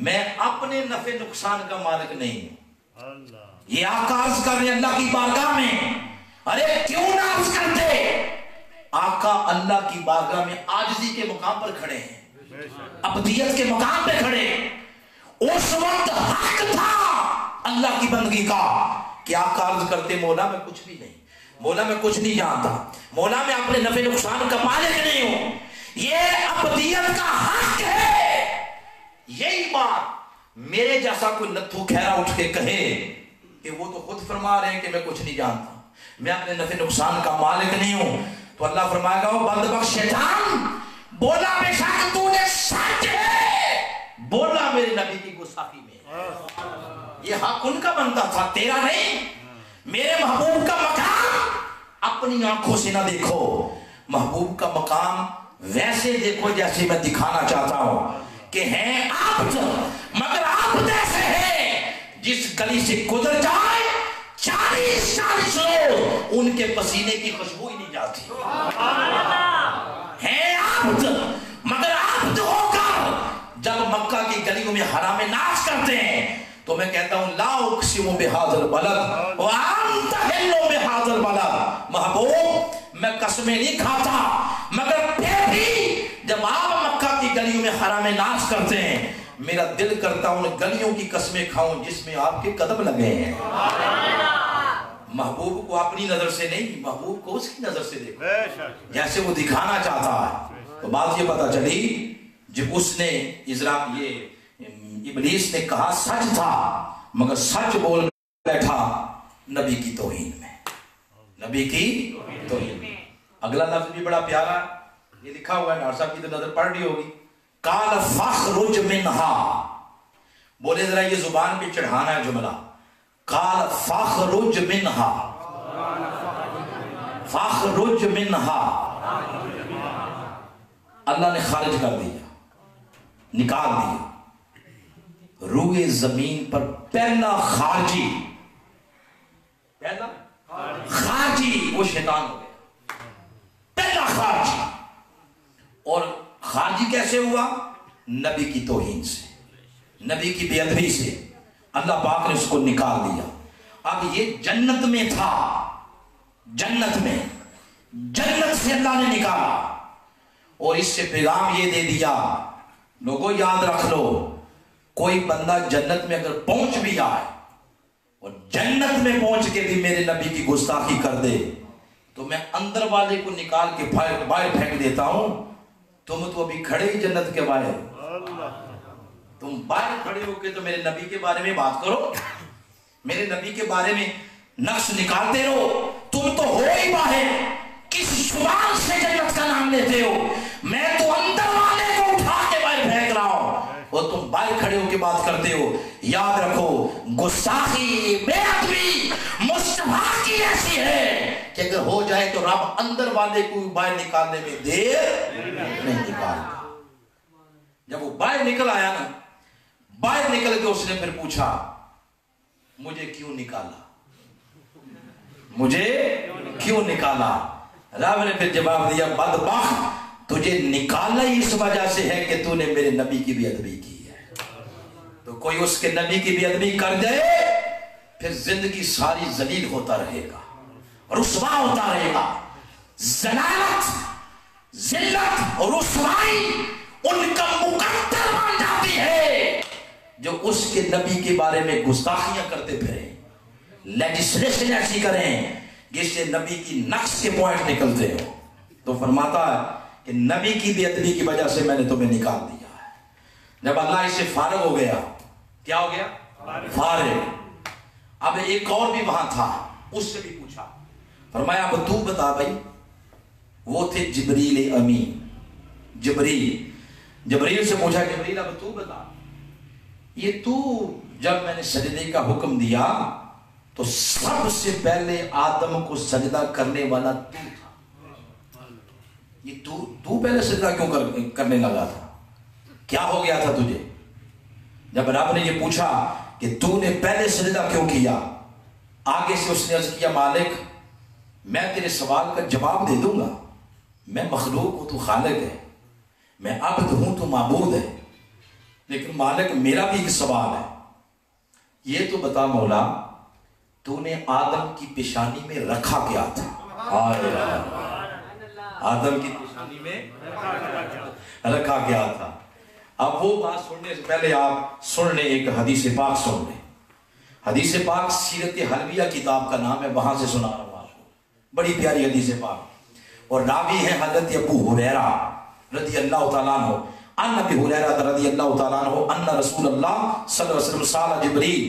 میں اپنے نفع نقصان کا مالک نہیں ہوں۔ یہ آقا عرض کر رہے ہیں اللہ کی بارگاہ میں، ارے کیوں نہ عرض کرتے؟ آقا اللہ کی بارگاہ میں عاجزی کے مقام پر کھڑے ہیں، عبدیت کے مقام پہ کھڑے۔ اس وقت حق تھا اللہ کی بندگی کا کہ آقا عرض کرتے مولا میں کچھ بھی نہیں، مولا میں کچھ نہیں جانتا، مولا میں اپنے نفع نقصان کا مالک نہیں ہوں، یہ عبدیت کا حق ہے۔ یہی بات میرے جیسا کوئی لتھو کھیرا اٹھ کے کہے کہ وہ تو خود فرما رہے ہیں کہ میں کچھ نہیں جانتا، میں اپنے نفع نقصان کا مالک نہیں ہوں، تو اللہ فرمائے گا وہ بدبخت شیطان بولا بے شک تو نے سچ ہے، بولا میرے نبی کی گستاخی میں۔ یہ حق ان کا بنتا تھا، تیرا نہیں۔ میرے محبوب کا مقام اپنی آنکھوں سے نہ دیکھو، محبوب کا مقام ویسے دیکھو جیسے میں دکھانا چاہتا ہوں کہ ہیں عبد، مگر عبد ایسے ہے جس گلی سے گزر جائے 40 لوگ ان کے پسینے کی خوشبو ہی نہیں جاتی۔ ہیں عبد مگر عبد ہو کر جب مکہ کی گلیوں میں حرام ناز کرتے ہیں تو میں کہتا ہوں لا اقسم بہذا البلد وانت حل بہذا البلد، محبوب میں قسمیں نہیں کھاتا مگر پھر بھی جب آپ مکہ کی گلیوں میں حرام ناز کرتے ہیں میرا دل کرتا ہوں ان گلیوں کی قسمیں کھاؤں جس میں آپ کے قدم لگے ہیں۔ محبوب کو اپنی نظر سے نہیں، محبوب کو اس کی نظر سے دیکھو جیسے وہ دکھانا چاہتا ہے۔ تو بات یہ پتہ چلی جب اس نے ابلیس نے کہا سچ تھا مگر سچ بول بیٹھا نبی کی توہین میں، نبی کی توہین میں۔ اگلا لفظ بھی بڑا پیارا، یہ لکھا ہوا ہے، ڈاکٹر صاحب کی تو نظر پڑ رہی ہوگی، قال فاخرج منہا، بولے ذرا یہ زبان پہ چڑھانا ہے جملہ، قال فاخرج منہا، فاخرج منہا، اللہ نے خارج کر دیا، نکال دیا روئے زمین پر پہلا خارجی، پہلا خارجی وہ شیطان ہو گیا، پہلا خارجی۔ اور خارجی کیسے ہوا؟ نبی کی توہین سے، نبی کی بے ادبی سے اللہ پاک نے اس کو نکال دیا۔ اب یہ جنت میں تھا، جنت میں، جنت سے اللہ نے نکالا اور اس سے پیغام یہ دے دیا لوگوں یاد رکھ لو کوئی بندہ جنت میں اگر پہنچ بھی آئے اور جنت میں پہنچ کے بھی میرے نبی کی گستاخی کر دے تو میں اندر والے کو نکال کے باہر پھینک دیتا ہوں۔ تم تو ابھی کھڑے ہی جنت کے باہر، تم باہر کھڑے ہو کے تو میرے نبی کے بارے میں بات کرو، میرے نبی کے بارے میں نقش نکالتے رہو، تم تو ہو ہی باہر، کس زبان سے جنت کا نام لیتے ہو؟ میں تو اندر والے کو اٹھا کے باہر پھینک رہا ہوں اور تم باہر کھڑے ہو کے بات کرتے ہو۔ یاد رکھو گستاخی بے ادبی مصطفیٰ کی ایسی ہے کہ اگر ہو جائے تو رب اندر والے کو باہر نکالنے میں دیر نہیں نکالتا۔ جب وہ باہر نکل آیا نا، باہر نکل کے اس نے پھر پوچھا مجھے کیوں نکالا، مجھے کیوں نکالا؟ رب نے پھر جواب دیا بدبخت تجھے نکالا ہی اس وجہ سے ہے کہ تو نے میرے نبی کی بے ادبی کی ہے۔ تو کوئی اس کے نبی کی بے ادبی کر دے پھر زندگی ساری ذلیل ہوتا رہے گا، رسوا ہوتا رہے گا۔ ذلالت، ذلت اور رسوائی ان کا مقدر بن جاتی ہے جو اس کے نبی کے بارے میں گستاخیاں کرتے پھریں، لیجسلیشن ایسی کریں جس سے نبی کی نقص کے پوائنٹ نکلتے ہو۔ تو فرماتا ہے کہ نبی کی بے ادبی کی وجہ سے میں نے تمہیں نکال دیا ہے۔ جب اللہ اس سے فارغ ہو گیا، کیا ہو گیا؟ فارغ۔ اب ایک اور بھی وہاں تھا، اس سے بھی پوچھا، فرمایا اب تو بتا بھائی، وہ تھے جبریل امین، جبریل سے پوچھا جبریل اب تو بتا، یہ تو جب میں نے سجدے کا حکم دیا تو سب سے پہلے آدم کو سجدہ کرنے والا تو تھا، یہ تو پہلے سجدہ کیوں کرنے لگا تھا؟ کیا ہو گیا تھا تجھے؟ جب رب نے یہ پوچھا کہ تو نے پہلے سجدہ کیوں کیا، آگے سے اس نے عرض کیا مالک میں تیرے سوال کا جواب دے دوں گا، میں مخلوق ہوں تو خالق ہے، میں عبد ہوں تو معبود ہے، لیکن مالک میرا بھی ایک سوال ہے، یہ تو بتا مولا تو نے آدم کی پیشانی میں رکھا کیا تھا؟ آدم کی پیشانی میں رکھا کیا تھا؟ اب وہ بات سننے سے پہلے آپ سن لیں، ایک حدیث پاک سن لیں۔ حدیث پاک سیرت حلبیہ کتاب کا نام ہے، وہاں سے سنا رہا ہوں آپ کو، بڑی پیاری حدیث پاک، اور راوی ہے حضرت ابو ہریرہ رضی اللہ تعالیٰ عنہ، ان ابی ہریرہ رضی اللہ تعالیٰ عنہ ان رسول اللہ صلی اللہ علیہ وسلم سال جبریل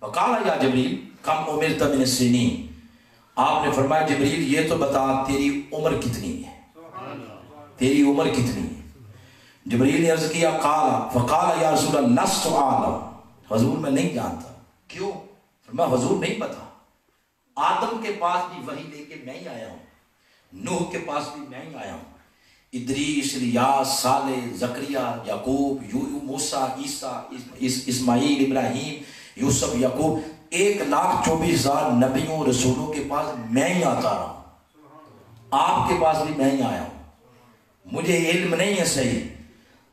وقال یا جبریل کم امرت من السنین، آپ نے فرمایا جبریل یہ تو بتا تیری عمر کتنی ہے، تیری عمر کتنی ہے؟ جبریل نے عرض کیا فقال یا رسول اللہ لست اعلم، حضور میں نہیں جانتا۔ کیوں؟ فرمایا حضور نہیں پتا، آدم کے پاس بھی وحی لے کے میں ہی آیا ہوں، نوح کے پاس بھی میں ہی آیا ہوں، ادریس، الیاس، صالح، زکریا، یعقوب، موسیٰ، عیسیٰ، اسماعیل، ابراہیم، یوسف، یعقوب، 1,24,000 نبیوں رسولوں کے پاس میں ہی آتا رہا ہوں، آپ کے پاس بھی میں ہی آیا ہوں، مجھے علم نہیں ہے صحیح،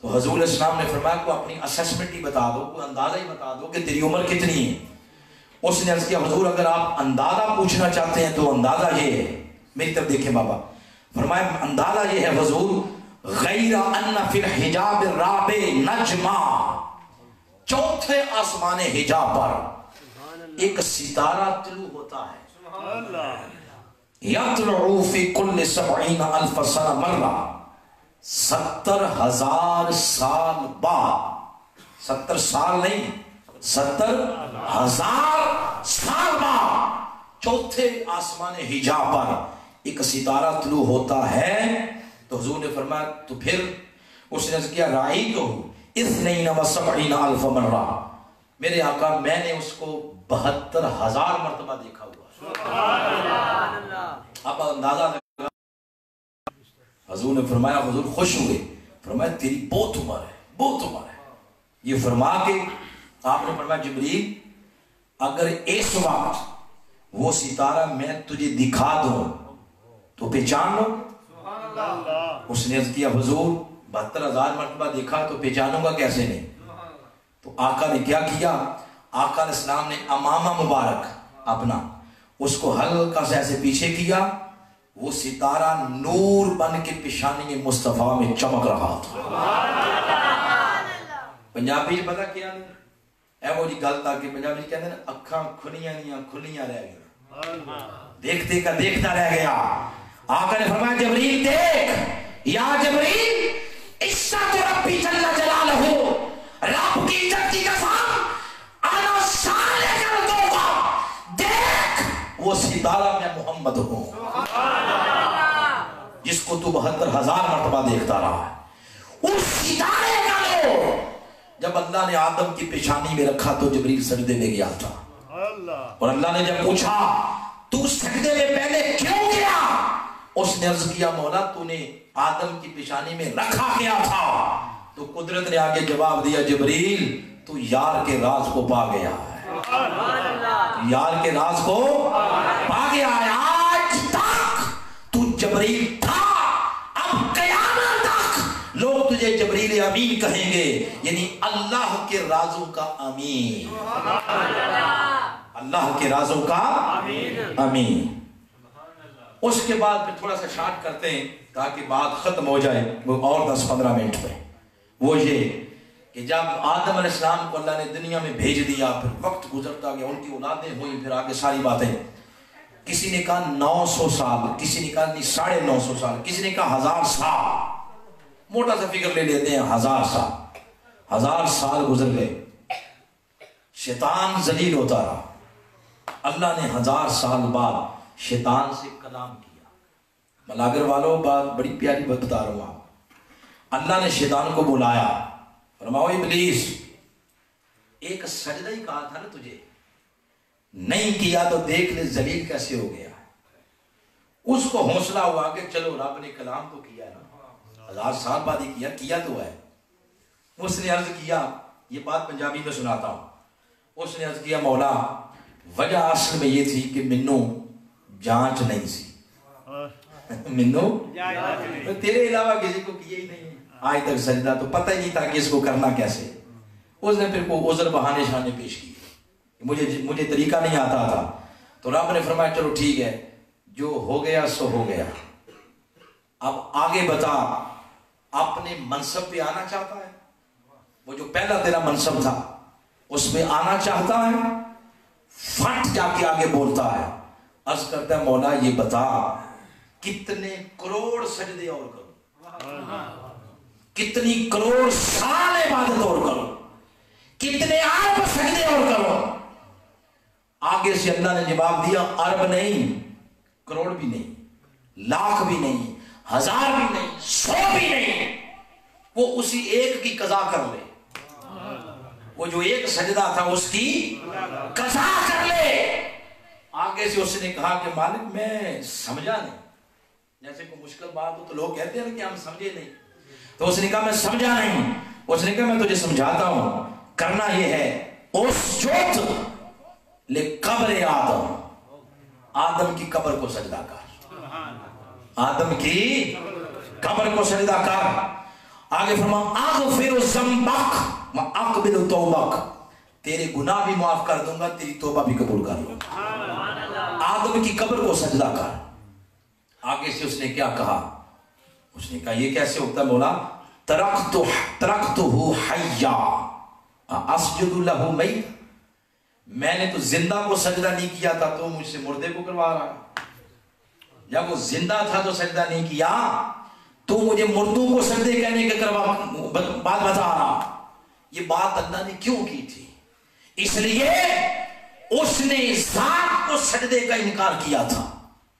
تو حضور اسلام نے فرمایا کو اپنی اسسمنٹ ہی بتا دو, کوئی اندازہ ہی بتا دو کہ تیری عمر کتنی ہے. اس نے عرض کیا حضور اگر آپ اندازہ پوچھنا چاہتے ہیں تو اندازہ یہ ہے, میری طرف دیکھیں بابا, فرمایا اندازہ یہ ہے حضور, غیر ان فی الحجاب الرابع نجما, چوتھے آسمان حجاب پر ایک ستارہ طلوع ہوتا ہے, یطلع فی کل 70,000 سنہ مرہ, 70,000 سال بعد, 70 سال نہیں 70,000 سال بعد چوتھے آسمان حجاب پر ایک ستارہ طلوع ہوتا ہے. تو حضور نے فرمایا تو پھر اس نے کیا رائی تو 72,000 مرہ, میرے آقا میں نے اس کو 72,000 مرتبہ دیکھا ہوا. اب اندازہ لگا. حضور نے فرمایا حضور خوش ہوئے, فرمایا تیری بہت عمر ہے, بہت عمر ہے. یہ فرما کے آپ نے فرمایا جبریل اگر اس وقت وہ ستارہ میں تجھے دکھا دوں تو پہچان لو. اس نے عرض کیا حضور 72,000 مرتبہ دیکھا تو پہچانوں گا کیسے نہیں. تو آقا نے کیا کیا, آقا علیہ السلام نے امامہ مبارک اپنا اس کو ہلکا سے ایسے پیچھے کیا, وہ ستارہ نور بن کے پیشانی مصطفیٰ میں چمک رہا تھا. پنجابی جی پتا کیا نہیں اے وہ جی گل تاکہ پنجابی جی کہتے ہیں اکھاں کھلیاں رہ گیا, دیکھتے کا دیکھتا رہ گیا. آقا نے فرمایا جبریل دیکھ, یا جبریل عزت ربی جل جلالہ, رب کی عزت کی قسم انا شان کر دوں گا, دیکھ وہ ستارہ میں محمد ہوں جس کو تو 72,000 مرتبہ دیکھتا رہا ہے. اس ستارے کا لو. جب اللہ نے آدم کی پیشانی میں رکھا تو جبریل سجدے میں گیا تھا, اور اللہ نے جب پوچھا تو سجدے میں پہلے کیوں گیا, اس نے عرض کیا مولا تو نے آدم کی پیشانی میں رکھا کیا تھا. تو قدرت نے آگے جواب دیا جبریل تو یار کے راز کو پا گیا ہے, یار کے راز کو پا گیا ہے. آج تک تو جبریل تھا, اب قیامت تک لوگ تجھے جبریل امین کہیں گے, یعنی اللہ کے رازوں کا امین, اللہ کے رازوں کا امین. اس کے بعد پھر تھوڑا سا شارٹ کرتے ہیں تاکہ بات ختم ہو جائے وہ اور 10-15 منٹ پہ. وہ یہ کہ جب آدم علیہ السلام کو اللہ نے دنیا میں بھیج دیا, پھر وقت گزرتا گیا, ان کی اولادیں ہوئیں, پھر آگے ساری باتیں. کسی نے کہا 900 سال, کسی نے کہا 950 سال, کسی نے کہا 1000 سال. موٹا سا فکر لے لیتے ہیں 1000 سال. 1000 سال گزر گئے, شیطان ذلیل ہوتا رہا. اللہ نے 1000 سال بعد شیطان سے کلام کیا. ملاگر والوں بات بڑی پیاری بات بتا رہا ہوں. اللہ نے شیطان کو بلایا, فرماؤ ابلیس ایک سجدہ ہی کہا تھا نا تجھے, نہیں کیا تو دیکھ لے ذلیل کیسے ہو گیا. اس کو حوصلہ ہوا کہ چلو رب نے کلام تو کیا نا, 1000 سال بعد ہی کیا تو ہے. اس نے عرض کیا, یہ بات پنجابی میں سناتا ہوں, اس نے عرض کیا مولا وجہ اصل میں یہ تھی کہ منو جانچ نہیں سی, منو تیرے علاوہ کسی کو کیا ہی نہیں آج تک سجدہ, تو پتہ ہی نہیں تھا کہ اس کو کرنا کیسے. اس نے پھر کو عذر بہانے شانے پیش کی, مجھے طریقہ نہیں آتا تھا. تو رب نے فرمایا چلو ٹھیک ہے, جو ہو گیا سو ہو گیا, اب آگے بتا اپنے منصب پہ آنا چاہتا ہے, وہ جو پہلا تیرا منصب تھا اس پہ آنا چاہتا ہے. فٹ جا کے آگے بولتا ہے, عرض کرتا ہے مولا یہ بتا کتنے کروڑ سجدے اور کروں, کتنی کروڑ سال عبادت اور کروں, کتنے ارب سجدے اور کروں. آگے سے اللہ نے جواب دیا ارب نہیں, کروڑ بھی نہیں, لاکھ بھی نہیں, 1000 بھی نہیں, 100 بھی نہیں, وہ اسی ایک کی قضا کر لے. وہ جو ایک سجدہ تھا اس کی قضا کر لے. آگے سے اس نے کہا کہ مالک میں سمجھا نہیں, جیسے کوئی مشکل بات ہو تو لوگ کہتے ہیں کہ ہم سمجھے نہیں. تو اس نے کہا میں سمجھا نہیں. اس نے کہا میں تجھے سمجھاتا ہوں, کرنا یہ ہے اس جوت لے قبر آدم, آدم کی قبر کو سجدہ کر, آدم کی قبر کو سجدہ کر. آگے فرما اغفر ذنبک واقبل توبک، تیرے گناہ بھی معاف کر دوں گا، تیری توبہ بھی قبول کر لوں گا۔ آدم کی قبر کو سجدہ کر۔ آگے سے اس نے کیا کہا؟ اس نے کہا یہ کیسے ہوتا ہے مولا؟ ترکتہ حیا اسجد لہ میت، میں نے تو زندہ کو سجدہ نہیں کیا تھا، تو مجھ سے مردے کو کروا رہا ہے۔ جب وہ زندہ تھا تو سجدہ نہیں کیا، تو مجھے مردوں کو سجدے کہنے کے بات بتا رہا۔ یہ بات اللہ نے کیوں کی تھی؟ اس لیے اس نے ذات کو سجدے کا انکار کیا تھا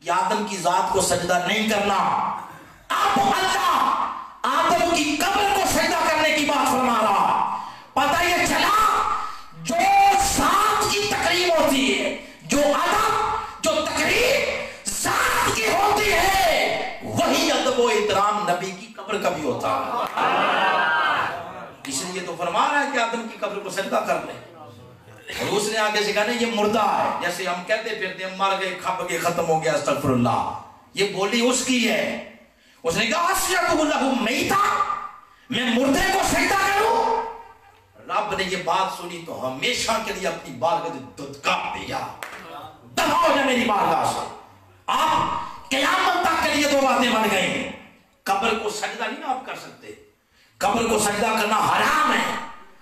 کہ آدم کی ذات کو سجدہ نہیں کرنا۔ اب اللہ آدم کی قبر کو سجدہ کرنے کی بات فرما رہا۔ پتہ یہ چلا جو ذات کی تقریب ہوتی ہے، جو ادب جو تقریب ذات کی ہوتی ہے، وہی ادب و احترام نبی کی قبر کا بھی ہوتا ہے۔ اس لیے تو فرما رہا ہے کہ آدم کی قبر کو سجدہ کر لیں۔ اور اس نے آگے سے کہا نا یہ مردہ ہے، جیسے ہم کہتے پھرتے ہیں مر گئے کھپ گئے ختم ہو گیا، استغفر اللہ، یہ بولی اس کی ہے۔ اس نے کہا اسجد لہ میتا، میں مردے کو سجدہ کروں؟ رب نے یہ بات سنی تو ہمیشہ کے لیے اپنی بارگاہ سے دھتکار دیا، دفع ہو جائے میری بارگاہ سے۔ آپ قیامت تک کے لیے دو باتیں بن گئی، قبر کو سجدہ نہیں آپ کر سکتے، قبر کو سجدہ کرنا حرام ہے،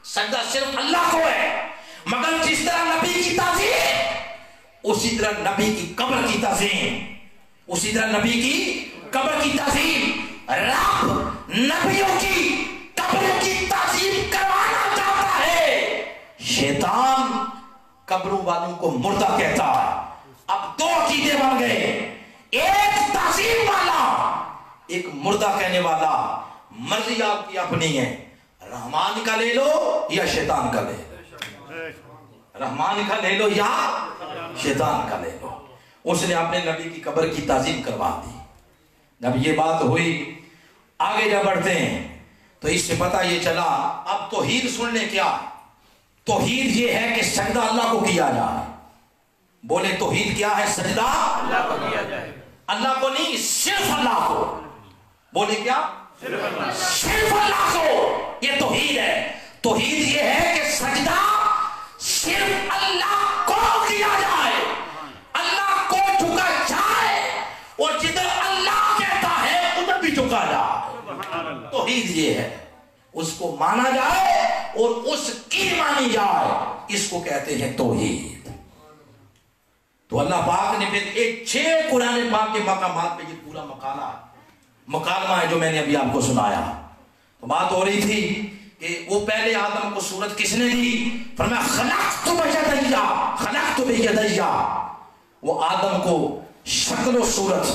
سجدہ صرف اللہ کو ہے، مگر جس طرح نبی کی تعظیم اسی طرح نبی کی قبر کی تعظیم، اسی طرح نبی کی قبر کی تعظیم۔ رب نبیوں کی قبر کی تعظیم کروانا چاہتا ہے، شیطان قبروں والوں کو مردہ کہتا ہے۔ اب دو عقیدے بن گئے، ایک تعظیم والا، ایک مردہ کہنے والا۔ مرضی آپ کی اپنی ہے، رحمان کا لے لو یا شیطان کا لے لو، رحمان کا لے لو یا شیطان کا لے لو۔ اس نے اپنے نبی کی قبر کی تعظیم کروا دی۔ جب یہ بات ہوئی، آگے جب بڑھتے ہیں تو اس سے پتہ یہ چلا، اب توحید سن لیں کیا؟ توحید یہ ہے کہ سجدہ اللہ کو کیا جائے۔ بولے توحید کیا ہے؟ سجدہ اللہ کو کیا جائے، اللہ کو نہیں، صرف اللہ کو۔ بولے کیا؟ صرف اللہ کو، یہ توحید ہے۔ توحید یہ ہے کہ سجدہ صرف اللہ کو کیا جائے، اللہ کو جھکا جائے، اور جدھر اللہ کہتا ہے ادھر بھی جھکا جائے۔ توحید یہ ہے، اس کو مانا جائے اور اس کی مانی جائے، اس کو کہتے ہیں توحید۔ تو اللہ پاک نے پھر ایک 6 قرآن پاک کے مقامات پہ یہ پورا مکالمہ ہے جو میں نے ابھی آپ کو سنایا۔ تو بات ہو رہی تھی کہ وہ پہلے آدم کو صورت کس نے دی؟ فرمایا خلقت بیدیا، خلقت بیدیا، وہ آدم کو شکل و صورت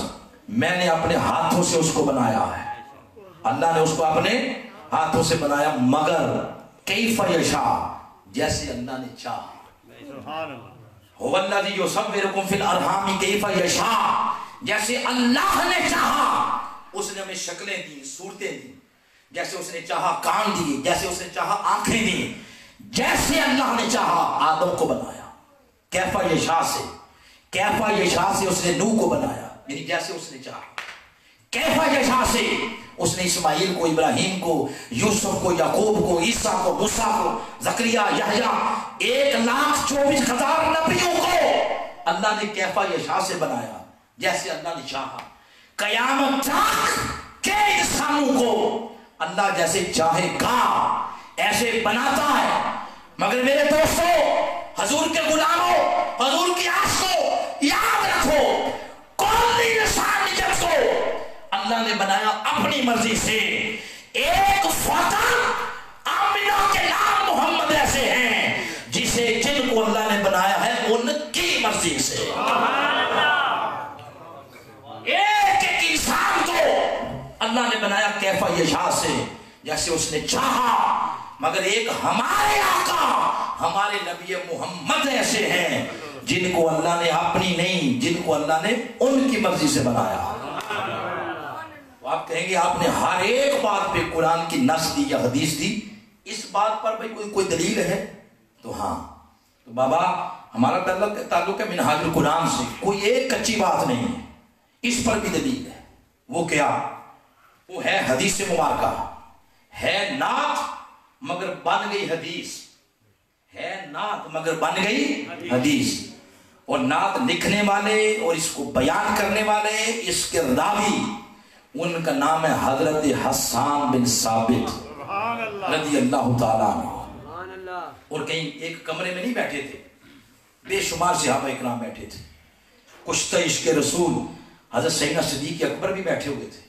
میں نے اپنے ہاتھوں سے اس کو بنایا ہے۔ اللہ نے اس کو اپنے ہاتھوں سے بنایا، مگر کیف یشاء، جیسے اللہ نے چاہا۔ هو الذی یصورکم فی الارحام کیف یشاء، جیسے اللہ نے چاہا۔ اس نے ہمیں شکلیں دی، صورتیں دی، جیسے اس نے چاہا کان دیے، جیسے اس نے چاہا آنکھیں دی، جیسے اللہ نے چاہا آدم کو بنایا۔ کیف یشاء سے، کیف یشاء سے اس نے نوح کو بنایا، یعنی جیسے اس نے چاہا۔ کیف یشاء سے اس نے اسماعیل کو، ابراہیم کو، یوسف کو، یعقوب کو، عیسیٰ کو، موسیٰ کو، زکریا، یحییٰ، 1,24,000 نبیوں کو اللہ نے کیف یشاء سے بنایا، جیسے اللہ نے چاہا۔ قیامت تک کے انسانوں کو اللہ جیسے چاہے گا ایسے بناتا ہے۔ مگر میرے دوستو، حضور کے غلاموں، حضور کی عاشقوں، یاد رکھو کل انسانیت کو اللہ نے بنایا اپنی مرضی سے۔ ایک فتح آمنہ کے نام محمد ایسے ہیں جسے جن کو اللہ نے بنایا ہے ان کی مرضی سے۔ ایک ایک انسان کو اللہ نے بنایا کیف یشاء سے، جیسے اس نے چاہا۔ مگر ایک ہمارے آقا، ہمارے نبی محمد ایسے ہیں جن کو اللہ نے اپنی نہیں، جن کو اللہ نے ان کی مرضی سے بنایا۔ آپ کہیں گے آپ نے ہر ایک بات پہ قرآن کی نص دی یا حدیث دی، اس بات پر بھائی کوئی دلیل ہے؟ تو ہاں، تو بابا ہمارا تعلق ہے منہاج القرآن سے، کوئی ایک کچی بات نہیں ہے، اس پر بھی دلیل ہے۔ وہ کیا؟ وہ ہے حدیث مبارکہ، ہے نعت مگر بن گئی حدیث، ہے نعت مگر بن گئی حدیث. اور نعت لکھنے والے اور اس کو بیان کرنے والے، اس کے راوی، ان کا نام ہے حضرت حسان بن ثابت رضی اللہ تعالیٰ عنہ. اور کہیں ایک کمرے میں نہیں بیٹھے تھے، بے شمار صحابہ اکرام بیٹھے تھے. کشتہ عشق رسول حضرت سیدنا صدیق اکبر بھی بیٹھے ہوئے تھے،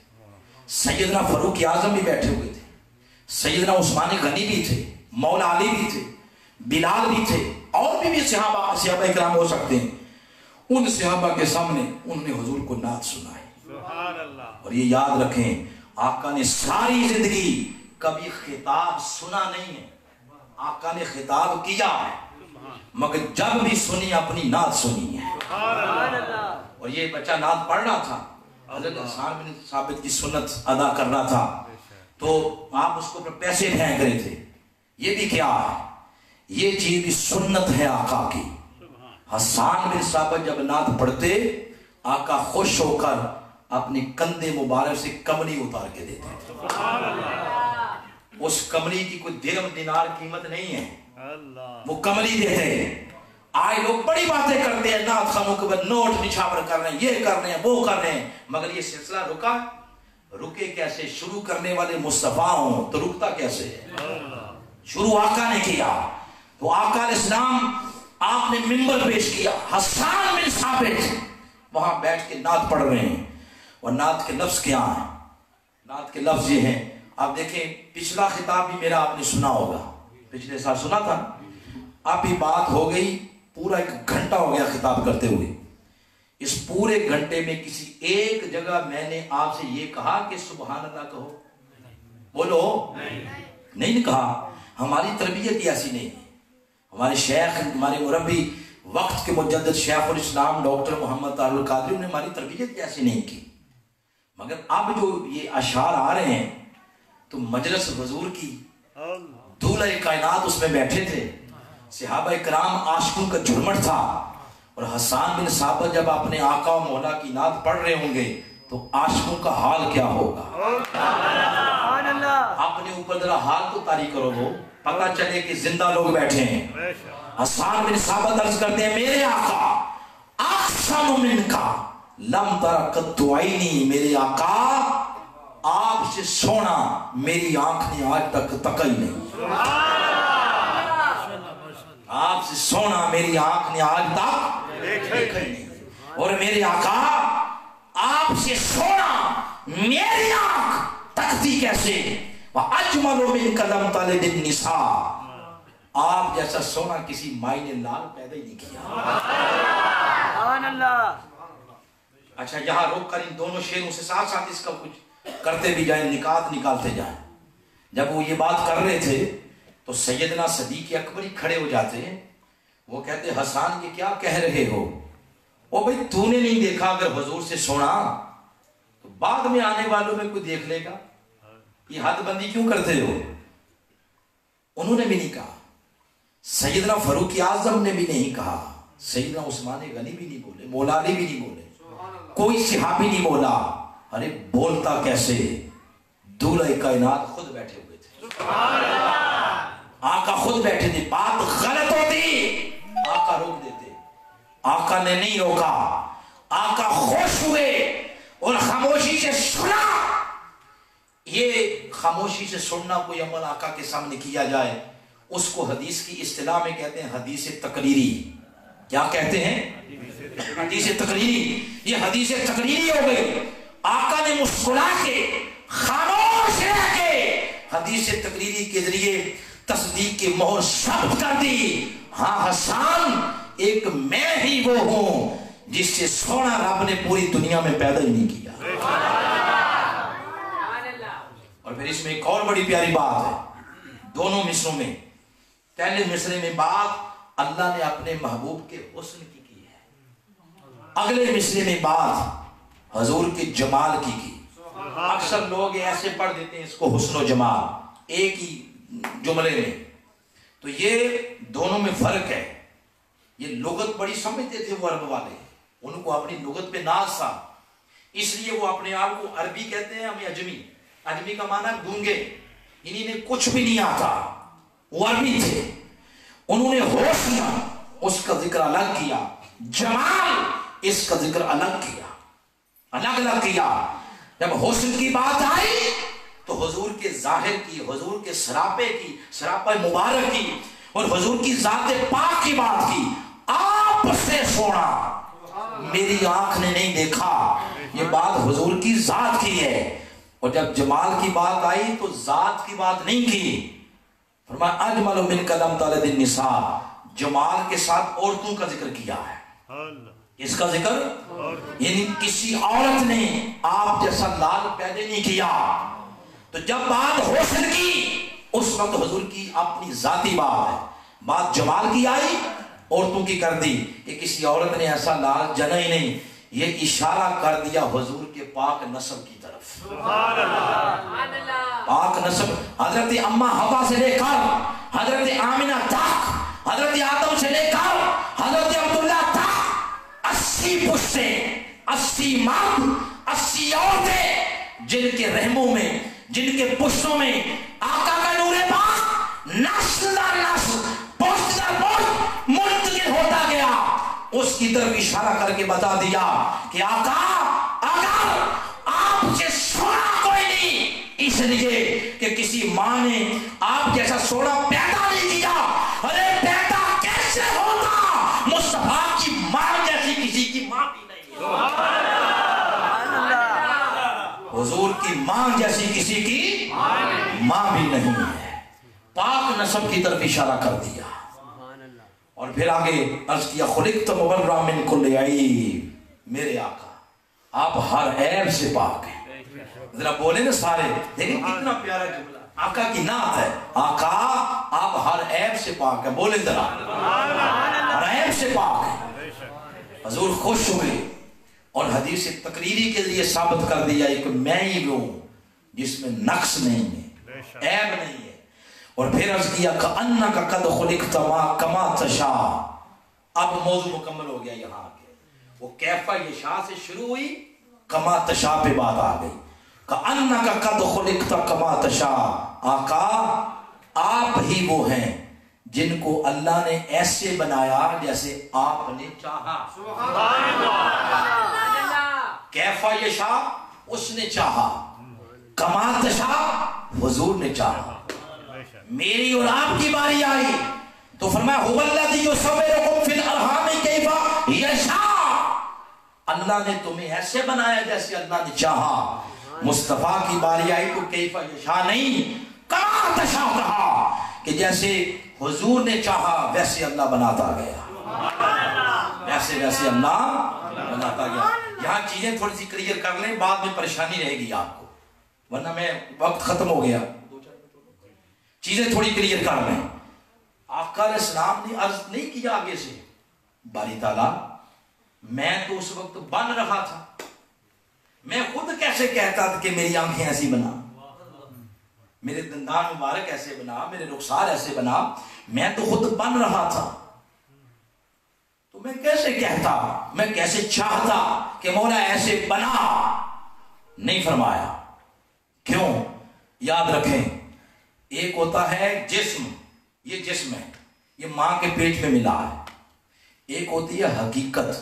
سیدنا فاروق اعظم بھی بیٹھے ہوئے تھے، سیدنا عثمان غنی بھی تھے، مولا علی بھی تھے، بلال بھی تھے، اور بھی صحابہ اکرام ہو سکتے ہیں. ان صحابہ کے سامنے انہوں نے حضور کو نعت سنائی. اور یہ یاد رکھیں، آقا نے ساری زندگی کبھی خطاب سنا نہیں ہے، آقا نے خطاب کیا ہے، مگر جب بھی سنی اپنی نعت سنی ہے. اور یہ بچہ نعت پڑھ رہا تھا، حضرت حسان بن ثابت کی سنت ادا کر رہا تھا، تو آپ اس کو پیسے پھینک رہے تھے. یہ بھی کیا ہے؟ یہ چیز بھی سنت ہے آقا کی. حسان بن ثابت جب نعت پڑھتے، آقا خوش ہو کر اپنی کندھے مبارک سے کملی اتار کے دیتے. اس کملی کی کوئی درہم دینار قیمت نہیں ہے، وہ کملی دیتے. آئے لوگ بڑی باتیں کرتے ہیں، نعت خانوں کے بعد نوٹ نچھاور کر رہے ہیں، یہ کر رہے ہیں، وہ کر رہے ہیں، مگر یہ سلسلہ رکے کیسے؟ شروع کرنے والے مصطفیٰ ہوں تو رکتا کیسے ہے؟ شروع آقا نے کیا. تو آقا علیہ السلام آپ نے منبر پیش کیا، حسان بن ثابت وہاں بیٹھ کے نعت پڑھ رہے ہیں. اور نعت کے لفظ کیا ہیں؟ نعت کے لفظ یہ ہیں، آپ دیکھیں پچھلا خطاب بھی میرا آپ نے سنا ہوگا، پچھلے سال سنا تھا. اب یہ بات ہو گئی، پورا 1 گھنٹہ ہو گیا خطاب کرتے ہوئے. اس پورے گھنٹے میں کسی ایک جگہ میں نے آپ سے یہ کہا کہ سبحان اللہ کہو؟ بولو. نہیں کہا. ہماری تربیت ایسی نہیں ہے. ہمارے شیخ، ہمارے مربی وقت کے مجدد شیخ الاسلام ڈاکٹر محمد طاہر القادری نے ہماری تربیت ایسی نہیں کی. مگر اب جو یہ اشعار آ رہے ہیں تو مجلس حضور کی، دولہ کائنات اس میں بیٹھے تھے، صحابہ کرام عاشقوں کا جھرمٹ تھا. اور حسان بن ثابت جب اپنے آقا و مولا کی نعت پڑھ رہے ہوں گے تو عاشقوں کا حال کیا ہوگا؟ اپنے اوپر ذرا حال تو طاری کرو، وہ پتہ چلے کہ زندہ لوگ بیٹھے ہیں. حسان بن ثابت عرض کرتے ہیں، میرے آقا احسن منکا لم تر قط عینی، میرے آقا آپ سے سونا میری آنکھ نے آج تک تکا ہی نہیں. آپ سے سونا میری آنکھ نے آج تک دیکھا ہی نہیں. اور میرے آقا آپ سے سونا میری آنکھ تکتی کیسے؟ وَأَجْمَلُ مِنْ قَدَمْ طَلِدِ النِّسَاء، آپ جیسا سونا کسی مائی نے لال پیدا ہی نہیں کیا. اچھا یہاں روک کر ان دونوں شیروں سے ساتھ ساتھ اس کا کچھ کرتے بھی جائیں، نکات نکالتے جائیں. جب وہ یہ بات کر رہے تھے تو سیدنا صدیق اکبر ہی کھڑے ہو جاتے ہیں. وہ کہتے حسان یہ کیا کہہ رہے ہو؟ او بھائی تو نے نہیں دیکھا اگر حضور سے سونا تو بعد میں آنے والوں میں کوئی دیکھ لے گا، یہ حد بندی کیوں کرتے ہو؟ انہوں نے بھی نہیں کہا، سیدنا فاروق اعظم نے بھی نہیں کہا، سیدنا عثمان غنی بھی نہیں بولے، مولا علی بھی نہیں بولے، کوئی صحابی نہیں بولا. ارے بولتا کیسے؟ دولہ کائنات خود بیٹھے ہوئے تھے، آقا خود بیٹھے تھے. بات غلط ہوتی آقا روک دیتے، آقا نے نہیں روکا. آقا خوش ہوئے اور خاموشی سے سنا. یہ خاموشی سے سننا کوئی عمل آقا کے سامنے کیا جائے اس کو حدیث کی اصطلاح میں کہتے ہیں حدیث تقریری. کیا کہتے ہیں؟ حدیث تقریری. یہ حدیث تقریری ہو گئی. آقا نے مسکرا کے خاموش رہ کے حدیث تقریری کے ذریعے تصدیق کی مہر ثبت کر دی. ہاں حسان ایک میں ہی وہ ہوں جس سے سونا رب نے پوری دنیا میں پیدا ہی نہیں کیا. اور پھر اس میں ایک اور بڑی پیاری بات ہے دونوں مصروں میں. پہلے مصرے میں بات اللہ نے اپنے محبوب کے حسن کی ہے، اگلے مصرے میں بات حضور کے جمال کی. اکثر لوگ ایسے پڑھ دیتے ہیں اس کو حسن و جمال ایک ہی جملے میں، تو یہ دونوں میں فرق ہے. یہ لغت بڑی سمجھتے تھے وہ عرب والے، ان کو اپنی لغت پہ ناز تھا، اس لیے وہ اپنے آپ کو عربی کہتے ہیں، ہمیں اجمی. اجمی کا معنی گونگے، انہیں کچھ بھی نہیں آتا، وہ عربی تھے، انہوں نے حسن اس کا ذکر الگ کیا، جمال اس کا ذکر الگ کیا، الگ الگ کیا۔ جب حسن کی بات آئی تو حضور کے ظاہر کی، حضور کے سراپے کی، سراپے مبارک کی اور حضور کی ذات پاک کی بات کی۔ آپ سے سونا میری آنکھ نے نہیں دیکھا، یہ بات حضور کی ذات کی ہے۔ اور جب جمال کی بات آئی تو ذات کی بات نہیں کی، فرمایا اجمل من کلم تلد النساء، جمال کے ساتھ عورتوں کا ذکر کیا ہے۔ اس کا ذکر یعنی کسی عورت نے آپ جیسا لال پیدا نہیں کیا۔ تو جب بات حسن کی اس وقت حضور کی اپنی ذاتی بات ہے، بات جمال کی آئی عورتوں کی کر دی کہ کسی عورت نے ایسا لال جنا ہی نہیں، یہ اشارہ کر دیا حضور کے پاک نسب کی طرف۔ پاک نسب حضرت اما حوا سے لے کر حضرت آمنہ تک، حضرت آدم سے لے کر حضرت عبداللہ تک 80 پشتیں، 80 مرد، 80 عورتیں جن کے رحموں میں، جن کے پشتوں میں آقا کا نور پاک نسل در نسل، پشت در پشت منتقل ہوتا گیا۔ اس کی طرف اشارہ کر کے بتا دیا کہ آقا اگر آپ سے سونا کوئی نہیں، اس لیے کہ کسی ماں نے آپ جیسا سونا پیدا نہیں کیا، ارے پیدا کیسے ہوتا؟ مصطفیٰ کی ماں جیسی کسی کی ماں بھی نہیں ہے، حضور کی ماں جیسی کسی کی ماں بھی نہیں ہے۔ پاک نسب کی طرف اشارہ کر دیا اور پھر آگے عرض کیا خلقت مبرأ من کل عیب، میرے آقا آپ ہر عیب سے پاک ہیں۔ ذرا بولے نا سارے، دیکھیں کتنا پیارا جملہ، آقا کی نعت ہے، آقا آپ ہر عیب سے پاک ہیں، بولے ذرا ہر عیب سے پاک ہیں۔ حضور خوش ہوئے اور حدیث تقریری کے لیے ثابت کر دیا کہ میں ہی ہوں جس میں نقص نہیں ہے، عیب نہیں ہے۔ اور پھر عرض کیا کأنک قد خلقت کما تشاء، اب موضوع مکمل ہو گیا یہاں آگے، وہ کیفہ یشاء سے شروع ہوئی، کما تشاء پہ بات آ گئی۔ کأنک قد خلقت کما تشاء، آقا آپ ہی وہ ہیں جن کو اللہ نے ایسے بنایا جیسے آپ نے چاہا۔ کیفہ یشاء اس نے چاہا، کما تشاء حضور نے چاہا۔ میری اور آپ کی باری آئی تو فرمایا هو الذی یصورکم فی الارحام کیف یشاء، اللہ نے تمہیں ایسے بنایا جیسے اللہ نے چاہا۔ مصطفیٰ کی باری آئی تو کیف یشاء نہیں، کما تشاء کہا کہ جیسے حضور نے چاہا ویسے اللہ بناتا گیا، ویسے ویسے اللہ بناتا گیا۔ یہاں چیزیں تھوڑی سی کلیئر کر لیں، بعد میں پریشانی رہے گی آپ کو، ورنہ میں وقت ختم ہو گیا، چیزیں تھوڑی کلیئر کر لیں۔ آقا علیہ السلام نے عرض نہیں کیا آگے سے، باری تعالیٰ میں تو اس وقت بن رہا تھا، میں خود کیسے کہتا تھا کہ میری آنکھیں ایسی بنا، میرے دندان مبارک ایسے بنا، میرے رخسار ایسے بنا، میں تو خود بن رہا تھا، تو میں کیسے کہتا، میں کیسے چاہتا کہ مولا ایسے بنا؟ نہیں فرمایا۔ کیوں؟ یاد رکھیں، ایک ہوتا ہے جسم، یہ جسم ہے، یہ ماں کے پیٹ میں ملا ہے، ایک ہوتی ہے حقیقت۔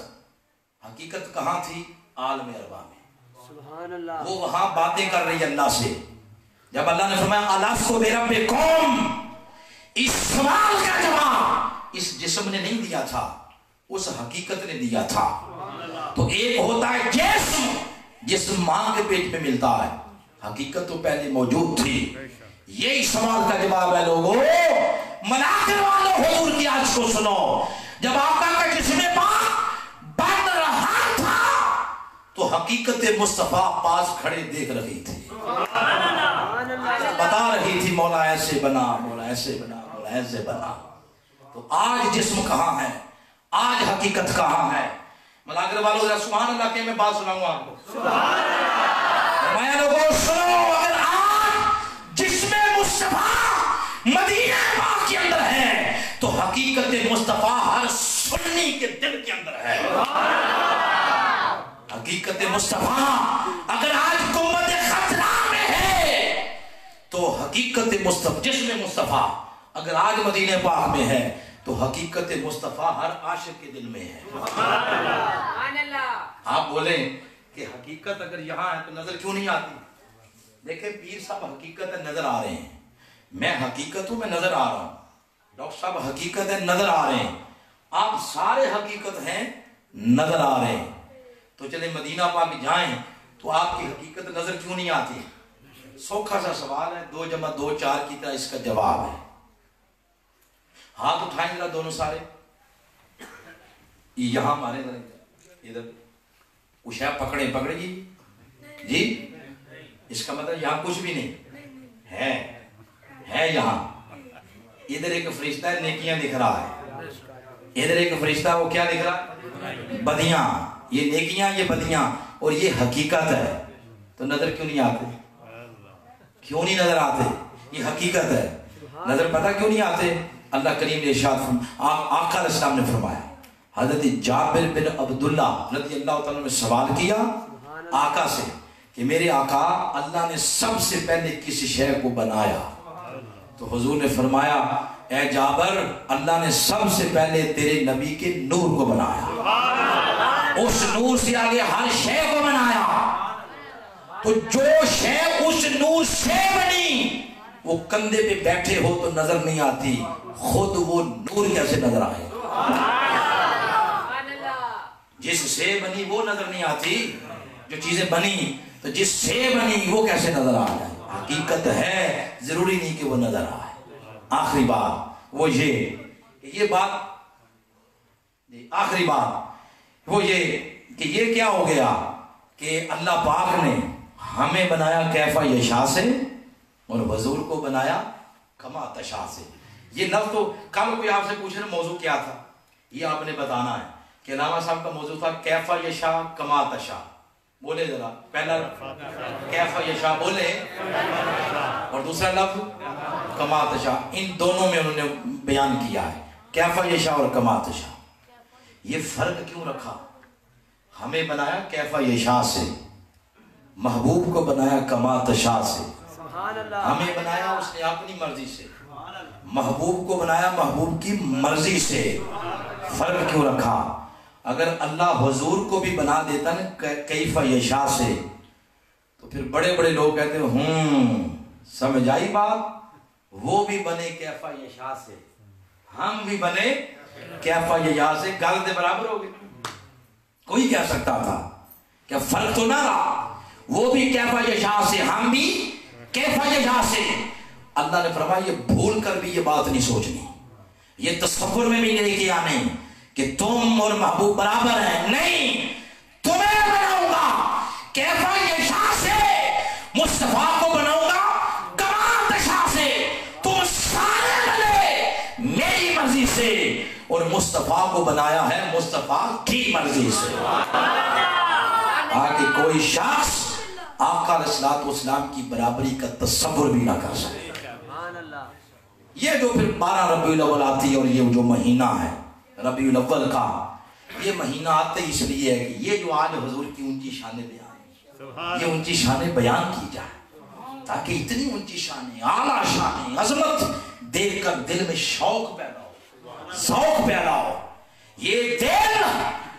حقیقت کہاں تھی؟ عالم ارواح میں، سبحان اللہ، وہ وہاں باتیں کر رہی اللہ سے۔ جب اللہ نے فرمایا الست بربکم، اس سوال کا جواب اس جسم نے نہیں دیا تھا، اس حقیقت نے دیا تھا۔ تو ایک ہوتا ہے جسم، جسم ماں کے پیٹ میں ملتا ہے، حقیقت تو پہلے موجود تھی۔ یہی سوال کا جواب ہے لوگوں، مناظر والوں حضور کی آج کو سنو، جب آقا کا جسم پاک بن رہا تھا تو حقیقت مصطفیٰ پاس کھڑے دیکھ رہی تھی، بتا رہی تھی مولا ایسے بنا، مولا ایسے بنا، مولا ایسے بنا۔ تو آج جسم کہاں ہے؟ آج حقیقت کہاں ہے؟ ملاگر والوں ذرا سبحان اللہ کہ میں بات سناؤں گا آپ کو، میں لوگوں سنو، اگر آج جسم مصطفیٰ مدینہ پاک کے اندر ہے تو حقیقت مصطفیٰ ہر سنی کے دل کے اندر ہے۔ حقیقت مصطفیٰ اگر آج قوت خطرہ میں ہے تو حقیقت حقیقت مصطفیٰ، جسم مصطفیٰ اگر آج مدینہ پاک میں ہے تو حقیقت مصطفیٰ ہر عاشق کے دل میں ہے. آپ بولیں کہ حقیقت اگر یہاں ہے تو نظر کیوں نہیں آتی؟ دیکھیں پیر صاحب حقیقت نظر آ رہے ہیں، میں حقیقت ہوں، میں نظر آ رہا ہوں. ڈاکٹر صاحب حقیقت ہے، نظر آ رہے ہیں. آپ سارے حقیقت ہیں، نظر آ رہے ہیں. تو چلے مدینہ پاک جائیں تو آپ کی حقیقت نظر کیوں نہیں آتی؟ سوکھا سا سوال ہے، 2 + 2 = 4 کی طرح اس کا جواب ہے. ہاتھ اٹھائیں ذرا دونوں سارے، یہاں مارے ذرا ادھر، کچھ ہے پکڑے جی. اس کا مطلب یہاں کچھ بھی نہیں ہے. یہاں ادھر ایک فرشتہ ہے، نیکیاں لکھ رہا ہے. ادھر ایک فرشتہ ہے، وہ کیا لکھ رہا ہے؟ بدیاں. یہ نیکیاں، یہ بدیاں، اور یہ حقیقت ہے. تو نظر کیوں نہیں آتے؟ کیوں نہیں نظر آتے؟ یہ حقیقت ہے. نظر پتہ کیوں نہیں آتے؟ اللہ کریم نے ارشاد آقا علیہ السلام نے فرمایا، حضرت جابر بن عبداللہ رضی اللہ تعالیٰ نے سوال کیا آقا سے کہ میرے آقا، اللہ نے سب سے پہلے کس شے کو بنایا؟ تو حضور نے فرمایا، اے جابر، اللہ نے سب سے پہلے تیرے نبی کے نور کو بنایا، اس نور سے آگے ہر شے کو بنایا. تو جو شے اس نور سے بنی وہ کندھے پہ بیٹھے ہو تو نظر نہیں آتی، خود وہ نور کیسے نظر آئے؟ جس سے بنی وہ نظر نہیں آتی. جو چیزیں بنی تو جس سے بنی وہ کیسے نظر آ جائے؟ حقیقت ہے، ضروری نہیں کہ وہ نظر آئے. آخری بات وہ یہ بات آخری بات وہ یہ کہ یہ کیا ہو گیا کہ اللہ پاک نے ہمیں بنایا کیفا یشاء سے اور حضور کو بنایا کما تشاء سے. یہ لفظ تو کل کوئی آپ سے پوچھے نا موضوع کیا تھا، یہ آپ نے بتانا ہے کہ علامہ صاحب کا موضوع تھا کیفا یشاء کما تشاء. بولے ذرا، پہلا کیفا یشاء بولے، اور دوسرا لفظ کما تشاء. ان دونوں میں انہوں نے بیان کیا ہے کیفا یشاء اور کما تشاء. یہ فرق کیوں رکھا؟ ہمیں بنایا کیفا یشاء سے، محبوب کو بنایا کما تشاء سے. ہمیں بنایا اس نے اپنی مرضی سے، محبوب کو بنایا محبوب کی مرضی سے. فرق کیوں رکھا؟ اگر اللہ حضور کو بھی بنا دیتا نا کیفا یشاء سے تو پھر بڑے بڑے لوگ کہتے ہیں سمجھ آئی بات؟ وہ بھی بنے کیفا یشاء سے، ہم بھی بنے کیفا یشاء سے، گل دے برابر ہو گئے. کوئی کہہ سکتا تھا کیا فرق تو نہ رہا؟ وہ بھی کیفا یشاء سے، ہم بھی کیفا یشاء سے. اللہ نے فرمایا یہ بھول کر بھی یہ بات نہیں سوچنی، یہ تصور میں بھی نہیں کیا نہیں کہ تم اور محبوب برابر ہیں. نہیں، تمہیں بناؤں گا کیفا یشاء سے، مصطفیٰ کو بناؤں گا کما تشاء سے. تم سارے بنے میری مرضی سے، اور مصطفیٰ کو بنایا ہے مصطفیٰ کی مرضی سے. آگے کوئی شخص آقا علیہ السلام کی برابری کا تصور بھی نہ کر سکے. یہ جو پھر 12 ربیع الاول آتی ہے، اور یہ جو مہینہ ہے ربیع الاول کا، یہ مہینہ آتے اس لیے ہے کہ یہ جو آج حضور کی اونچی شانیں بیان، یہ اونچی شانیں بیان کی جائے، تاکہ اتنی اونچی شانیں، اعلیٰ شانیں، عظمت دیکھ کر دل میں شوق پیدا ہو، ذوق پیدا ہو. یہ دل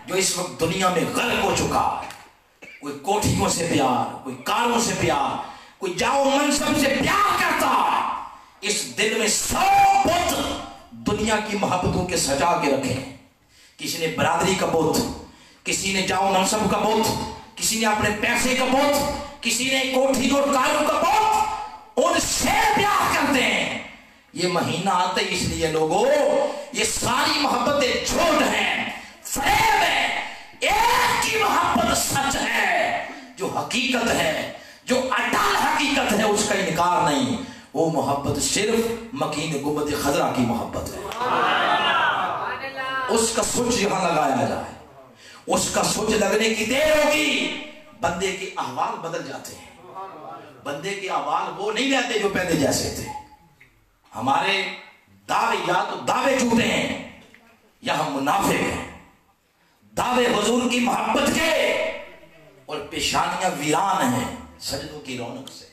جو اس وقت دنیا میں غرق ہو چکا ہے، کوئی کوٹھیوں سے پیار، کوئی کاروں سے پیار، کوئی جاؤ منصب سے پیار کرتا، اس دل میں 100 بت دنیا کی محبتوں کے سجا کے رکھے. کسی نے برادری کا بت، کسی نے جاؤ منصب کا بت، کسی نے اپنے پیسے کا بت، کسی نے کوٹھی اور کاروں کا بت، ان سے پیار کرتے ہیں. یہ مہینہ آتے اس لیے لوگوں، یہ ساری محبتیں جھوٹ ہیں، فریب ہے. ایک کی محبت سچ ہے، جو حقیقت ہے، جو اٹل حقیقت ہے، اس کا انکار نہیں. وہ محبت صرف مکین گنبد خضرا کی محبت ہے. اس کا سوچ یہاں لگایا جائے، اس کا سوچ لگنے کی دیر ہوگی بندے کے احوال بدل جاتے ہیں. بندے کے احوال وہ نہیں رہتے جو پہلے جیسے تھے. ہمارے دعوے یا تو دعوے جھوٹے ہیں یا ہم منافق ہیں. دعوے حضور کی محبت کے اور پیشانیاں ویران ہیں سجدوں کی رونق سے.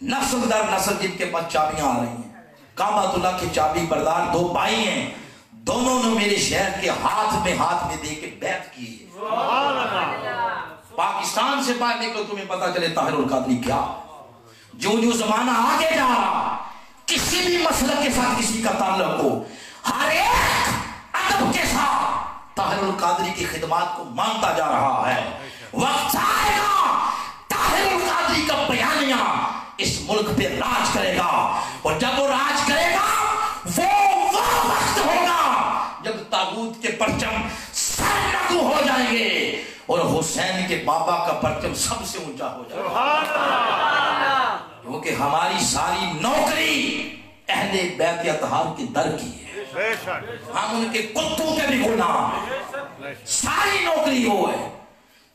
نسل در نسل جن کے پاس چابیاں آ رہی ہیں، کعبۃ اللہ کے چابی بردار دو بھائی ہیں، دونوں نے میرے شہر کے ہاتھ میں دے کے بیعت کی ہے۔ پاکستان سے باہر نکلو تمہیں پتا چلے طاہر القادری کیا۔ جو زمانہ آگے جا رہا، کسی بھی مسلک کے ساتھ کسی کا تعلق ہو، ہر ایک ادب کے ساتھ طاہر القادری کی خدمات کو مانتا جا رہا ہے۔ وقت آئے گا طاہر القادری کا بیانیہ اس ملک پہ راج کرے گا، اور جب وہ راج کرے گا وہ وقت ہوگا جب طاغوت کے پرچم سرنگو ہو جائیں گے اور حسین کے بابا کا پرچم سب سے اونچا ہو جائے گا، کیونکہ ہماری ساری نوکری اہل بیت اطہار کے در کی ہے، ہم ان کے کتوں کے بھی غلام ہیں، ساری نوکری وہ ہے۔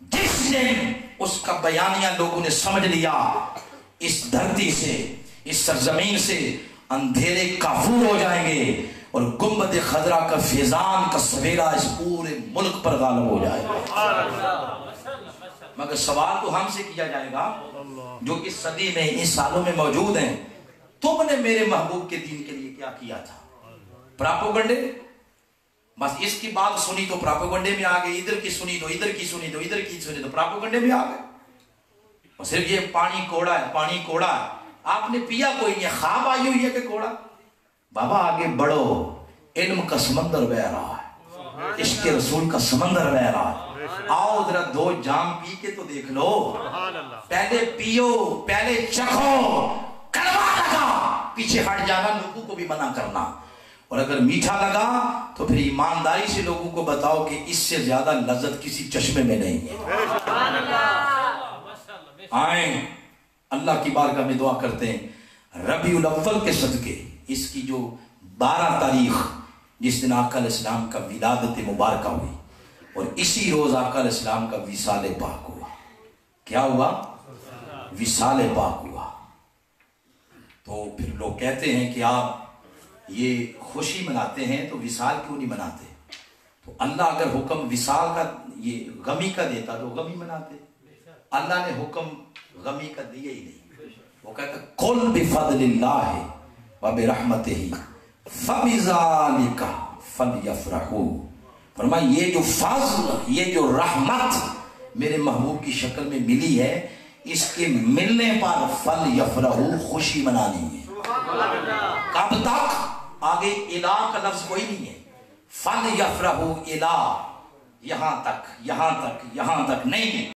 جس دن اس کا بیانیہ لوگوں نے سمجھ لیا، اس دھرتی سے، اس سرزمین سے اندھیرے کافور ہو جائیں گے اور گنبد خضرا کا فیضان کا سویرا اس پورے ملک پر غالب ہو جائے گا۔ مگر سوال تو ہم سے کیا جائے گا جو اس صدی میں اس سالوں میں موجود ہیں، تم نے میرے محبوب کے دین کے لیے کیا کیا تھا؟ پراپوگنڈے؟ بس اس کی بات سنی تو پراپوگنڈے میں آ گئے، ادھر کی سنی تو ادھر کی سنی تو ادھر کی سنی تو پراپوگنڈے میں آ گئے، اور صرف یہ پانی کوڑا ہے، پانی کوڑا ہے، آپ نے پیا کوئی نہیں، خواب آئی ہوئی ہے کہ کوڑا؟ بابا آگے بڑھو، علم کا سمندر بہ رہا ہے، عشق رسول کا سمندر بہ رہا ہے، آؤ ذرا دو جام پی کے تو دیکھ لو، پہلے پیو، پہلے چکھو، کڑوا لگا پیچھے ہٹ جانا، لوگوں کو بھی منع کرنا، اور اگر میٹھا لگا تو پھر ایمانداری سے لوگوں کو بتاؤ کہ اس سے زیادہ لذت کسی چشمے میں نہیں ہے۔ آئیں اللہ کی بارگاہ میں دعا کرتے ہیں ربیع الاول کے صدقے، اس کی جو 12 تاریخ جس دن آقا علیہ السلام کا ولادت مبارکہ ہوئی، اور اسی روز آقا علیہ السلام کا وصال پاک ہوا۔ کیا ہوا؟ وصال پاک ہوا۔ تو پھر لوگ کہتے ہیں کہ آپ یہ خوشی مناتے ہیں تو وصال کیوں نہیں مناتے؟ تو اللہ اگر حکم وصال کا، یہ غمی کا دیتا تو غمی مناتے، اللہ نے حکم غمی کا دیا ہی نہیں۔ وہ کہتا قل بفضل اللہ وبرحمتہ فبذالک فلیفرحوا، فرمایا یہ جو فضل، یہ جو رحمت میرے محبوب کی شکل میں ملی ہے، اس کے ملنے پر فلیفرحوا، خوشی منانی ہے۔ کب تک؟ آگے الہ کا لفظ کوئی نہیں ہے، فلیفرحوا الہ، یہاں تک نہیں۔